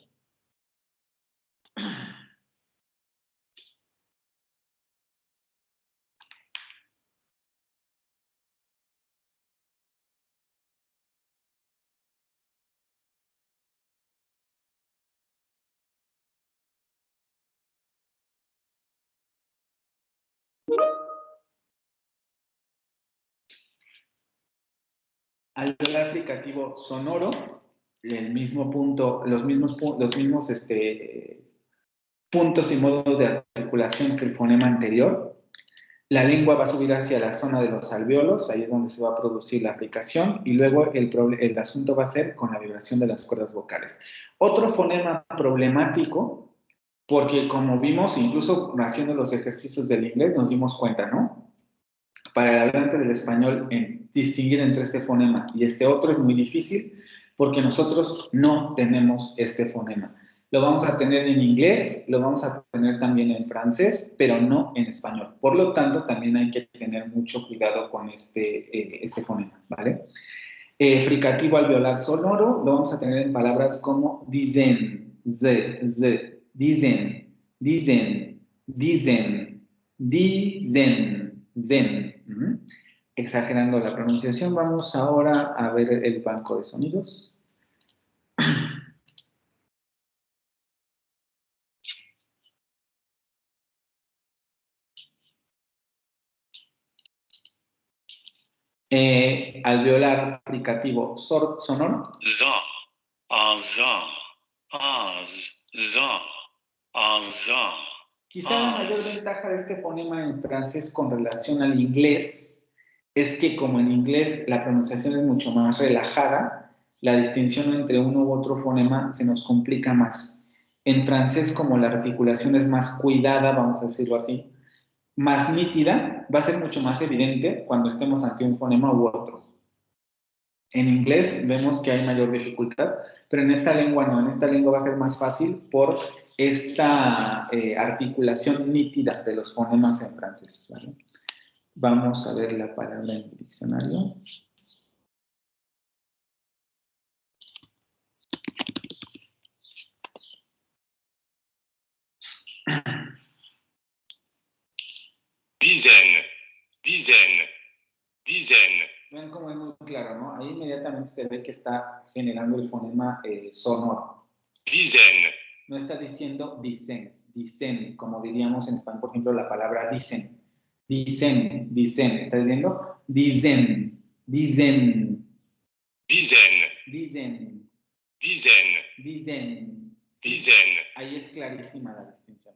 Alveolar fricativo sonoro, el mismo punto, los mismos puntos y modos de articulación que el fonema anterior. La lengua va a subir hacia la zona de los alvéolos, ahí es donde se va a producir la fricación, y luego el asunto va a ser con la vibración de las cuerdas vocales. Otro fonema problemático, porque como vimos, incluso haciendo los ejercicios del inglés, nos dimos cuenta, ¿no? Para el hablante del español, en distinguir entre este fonema y este otro es muy difícil, porque nosotros no tenemos este fonema. Lo vamos a tener en inglés, lo vamos a tener también en francés, pero no en español. Por lo tanto, también hay que tener mucho cuidado con este fonema, ¿vale? Fricativo alveolar sonoro lo vamos a tener en palabras como dicen, dicen, dicen, dicen, dicen, zen. Exagerando la pronunciación, vamos ahora a ver el banco de sonidos. Alveolar fricativo sonoro. za, za, za. Quizá la mayor ventaja de este fonema en francés con relación al inglés es que como en inglés la pronunciación es mucho más relajada, la distinción entre uno u otro fonema se nos complica más. En francés, como la articulación es más cuidada, vamos a decirlo así, más nítida, va a ser mucho más evidente cuando estemos ante un fonema u otro. En inglés vemos que hay mayor dificultad, pero en esta lengua no, en esta lengua va a ser más fácil por esta articulación nítida de los fonemas en francés, ¿vale? Vamos a ver la palabra en el diccionario. Dizaine, dizaine, dizaine. Ven cómo es muy claro, ¿no? Ahí inmediatamente se ve que está generando el fonema sonoro. Dizaine. No está diciendo dicen, dicen, como diríamos en español, por ejemplo, la palabra dicen. Dicen, dicen. Está diciendo dicen, dicen. Dizaine, Dicen, dizaine, dicen. dizaine. Ahí es clarísima la distinción.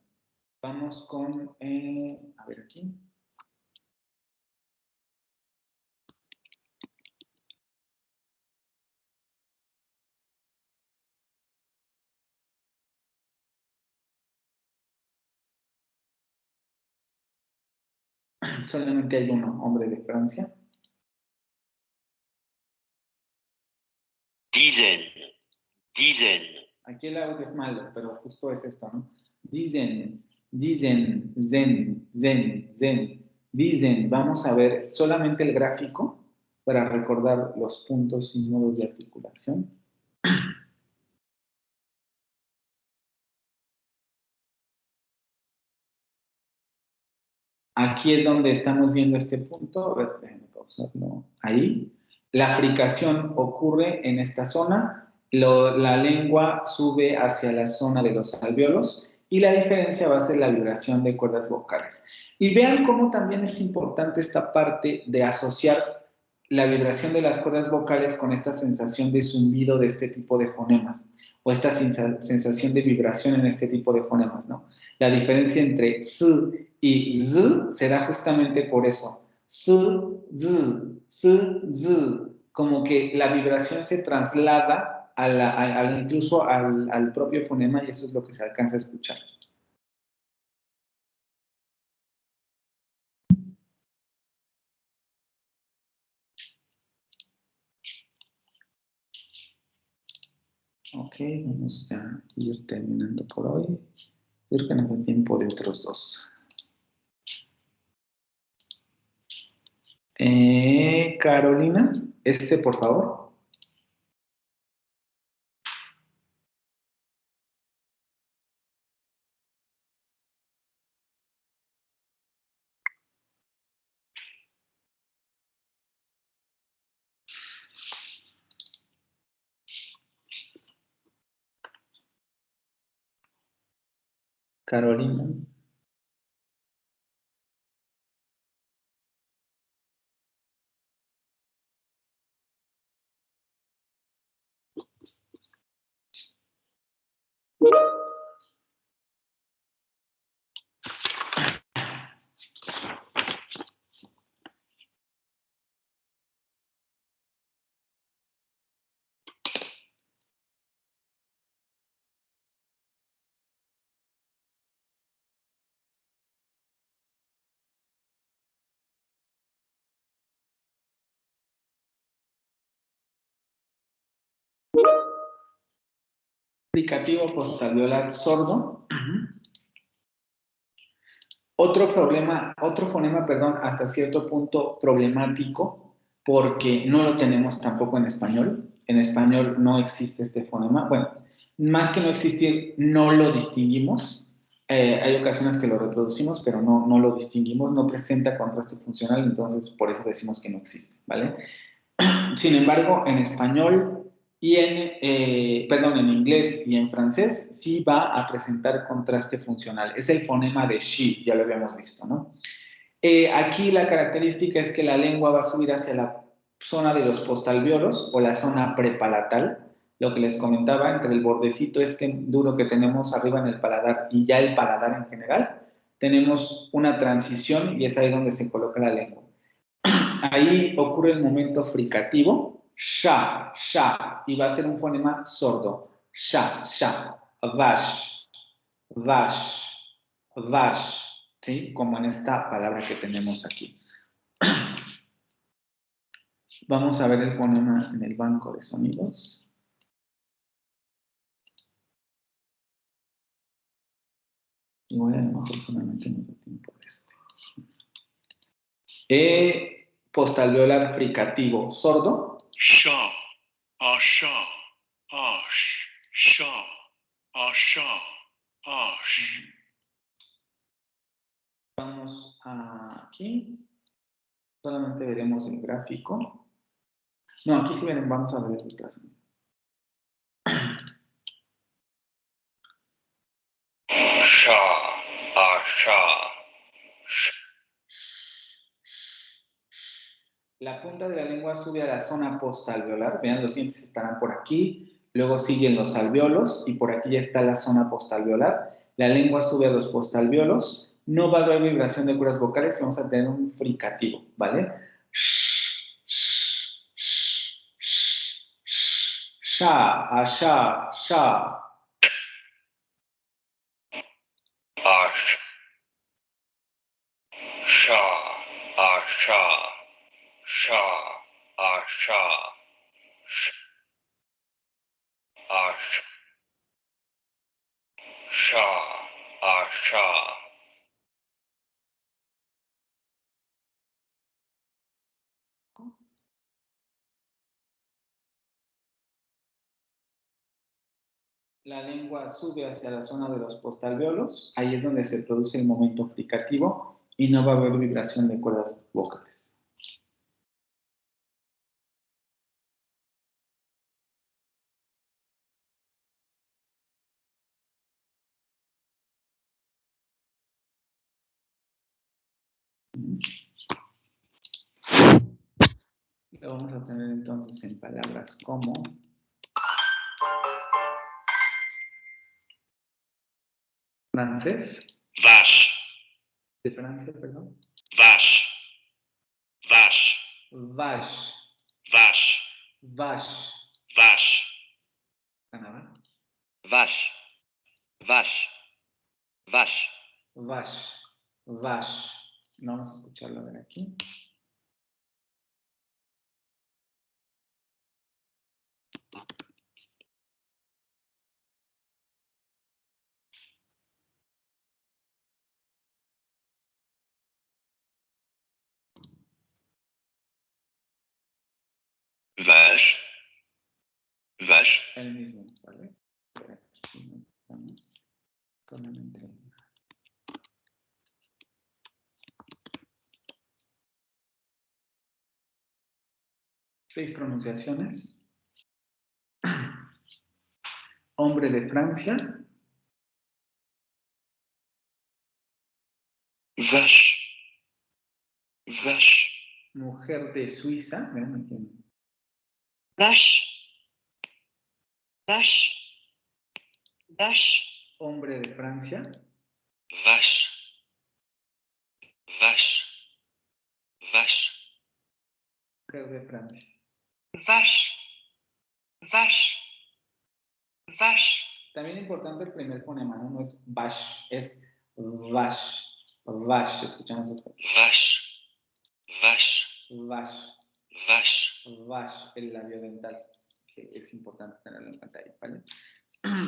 Vamos con, a ver aquí. Solamente hay uno, hombre de Francia. Dizaine, dizaine. Aquí el audio es malo, pero justo es esto, ¿no? Dicen, dicen, zen, zen, zen. Dicen, vamos a ver solamente el gráfico para recordar los puntos y modos de articulación. Aquí es donde estamos viendo este punto. A ver, déjenme pausarlo ahí. La fricación ocurre en esta zona. La lengua sube hacia la zona de los alvéolos y la diferencia va a ser la vibración de cuerdas vocales. Y vean cómo también es importante esta parte de asociar la vibración de las cuerdas vocales con esta sensación de zumbido de este tipo de fonemas o esta sensación de vibración en este tipo de fonemas, ¿no? La diferencia entre s y z se da justamente por eso. S, z, como que la vibración se traslada incluso al propio fonema y eso es lo que se alcanza a escuchar. Ok, vamos a ir terminando por hoy. Creo que nos da tiempo de otros dos. Carolina, por favor. Carolina. Fricativo postalveolar sordo. Otro problema, otro fonema, perdón, hasta cierto punto problemático, porque no lo tenemos tampoco en español. En español no existe este fonema. Bueno, más que no existir, no lo distinguimos. Hay ocasiones que lo reproducimos, pero no lo distinguimos, no presenta contraste funcional, entonces por eso decimos que no existe, ¿vale? Sin embargo, en español y en inglés y en francés sí va a presentar contraste funcional. Es el fonema de she, ya lo habíamos visto, ¿no? Aquí la característica es que la lengua va a subir hacia la zona de los postalveolos o la zona prepalatal, lo que les comentaba, entre el bordecito este duro que tenemos arriba en el paladar y ya el paladar en general, tenemos una transición y es ahí donde se coloca la lengua. Ahí ocurre el momento fricativo, sha, sha, y va a ser un fonema sordo, sha, sha, vash, vash, vash, ¿sí? Como en esta palabra que tenemos aquí. Vamos a ver el fonema en el banco de sonidos. Igual a lo mejor solamente nos da tiempo de este. Postalveolar fricativo sordo. Sha, asha, ash, sha, asha, ash. Vamos aquí. Solamente veremos el gráfico. No, aquí sí veremos, vamos a ver el caso. Sha, asha. La punta de la lengua sube a la zona postalveolar. Vean, los dientes estarán por aquí. Luego siguen los alveolos y por aquí ya está la zona postalveolar. La lengua sube a los postalveolos. No va a haber vibración de cuerdas vocales. Vamos a tener un fricativo, ¿vale? Sha, asha, sha. Ash. Sha, asha. Sha, asha. Ash. Sha, asha. La lengua sube hacia la zona de los postalveolos. Ahí es donde se produce el momento fricativo y no va a haber vibración de cuerdas vocales. Lo vamos a tener entonces en palabras como francés, Vache, de Francia, perdón, vache, vache, vache, vache, vache, vache. Canadá, Vache. Vache. Vache. vache, vache. Vamos a escucharlo a ver aquí. Vache, vache, El mismo, ¿vale? Por aquí vamos solamente. 6 pronunciaciones. Hombre de Francia, Vache. Vache. Mujer de Suiza. Vean aquí. Vache. Vache. Vache. Hombre de Francia. Vache. Vache. Vache. Mujer de Francia. Vache. Vache. Vache. También importante el primer fonema, ¿no? No es vash, es vash. Vash, escuchamos otra vez. Vache. Vache. Vash. Vache. Vash, el labio dental, que es importante tenerlo en pantalla, ¿vale?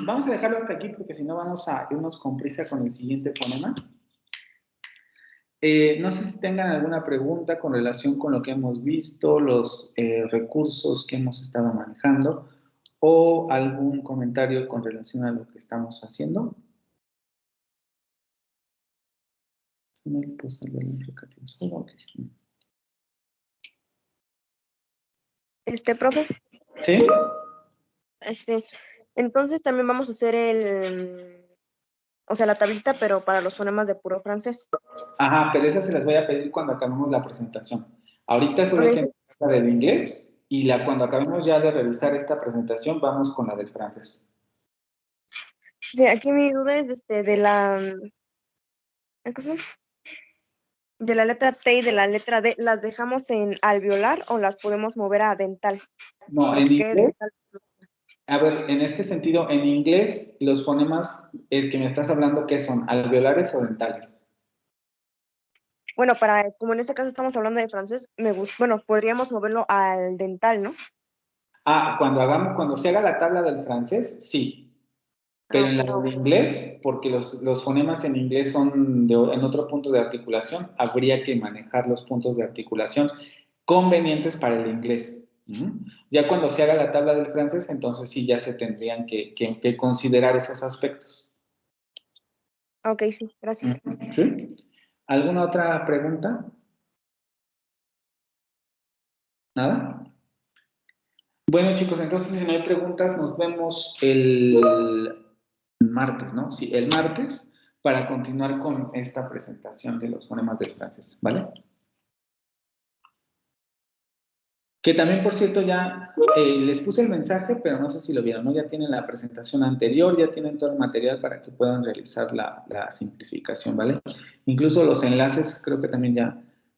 Vamos a dejarlo hasta aquí porque si no vamos a irnos con prisa con el siguiente fonema. No sé si tengan alguna pregunta con relación con lo que hemos visto, los recursos que hemos estado manejando o algún comentario con relación a lo que estamos haciendo. Profe, ¿Sí? entonces también vamos a hacer la tablita, pero para los fonemas de puro francés. Ajá, pero esas se las voy a pedir cuando acabemos la presentación. Ahorita solo Ok. tengo la del inglés y cuando acabemos ya de revisar esta presentación vamos con la del francés. Sí, aquí mi duda es de la ¿cómo se llama? De la letra T y de la letra D, ¿las dejamos en alveolar o las podemos mover a dental? No, en Porque inglés, dental. a ver, en este sentido, en inglés, los fonemas, el que me estás hablando, ¿qué son? ¿Alveolares o dentales? Bueno, como en este caso estamos hablando de francés, podríamos moverlo al dental, ¿no? Ah, cuando se haga la tabla del francés, sí. Pero en Ok. la de inglés, porque los fonemas en inglés son en otro punto de articulación, habría que manejar los puntos de articulación convenientes para el inglés. Ya cuando se haga la tabla del francés, entonces sí ya se tendrían que considerar esos aspectos. Ok, sí, gracias. ¿Sí? ¿Alguna otra pregunta? ¿Nada? Bueno, chicos, entonces si no hay preguntas, nos vemos el martes, ¿no? Sí, el martes para continuar con esta presentación de los fonemas del francés, ¿vale? Que también, por cierto, ya les puse el mensaje, pero no sé si lo vieron, ¿no? Ya tienen la presentación anterior, ya tienen todo el material para que puedan realizar la simplificación, ¿vale? Incluso los enlaces creo que también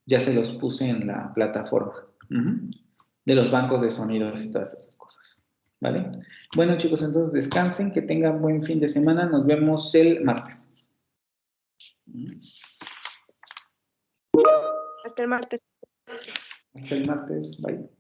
ya se los puse en la plataforma de los bancos de sonidos y todas esas cosas, ¿vale? Bueno, chicos, entonces descansen, que tengan buen fin de semana, nos vemos el martes. Hasta el martes. Hasta el martes, bye.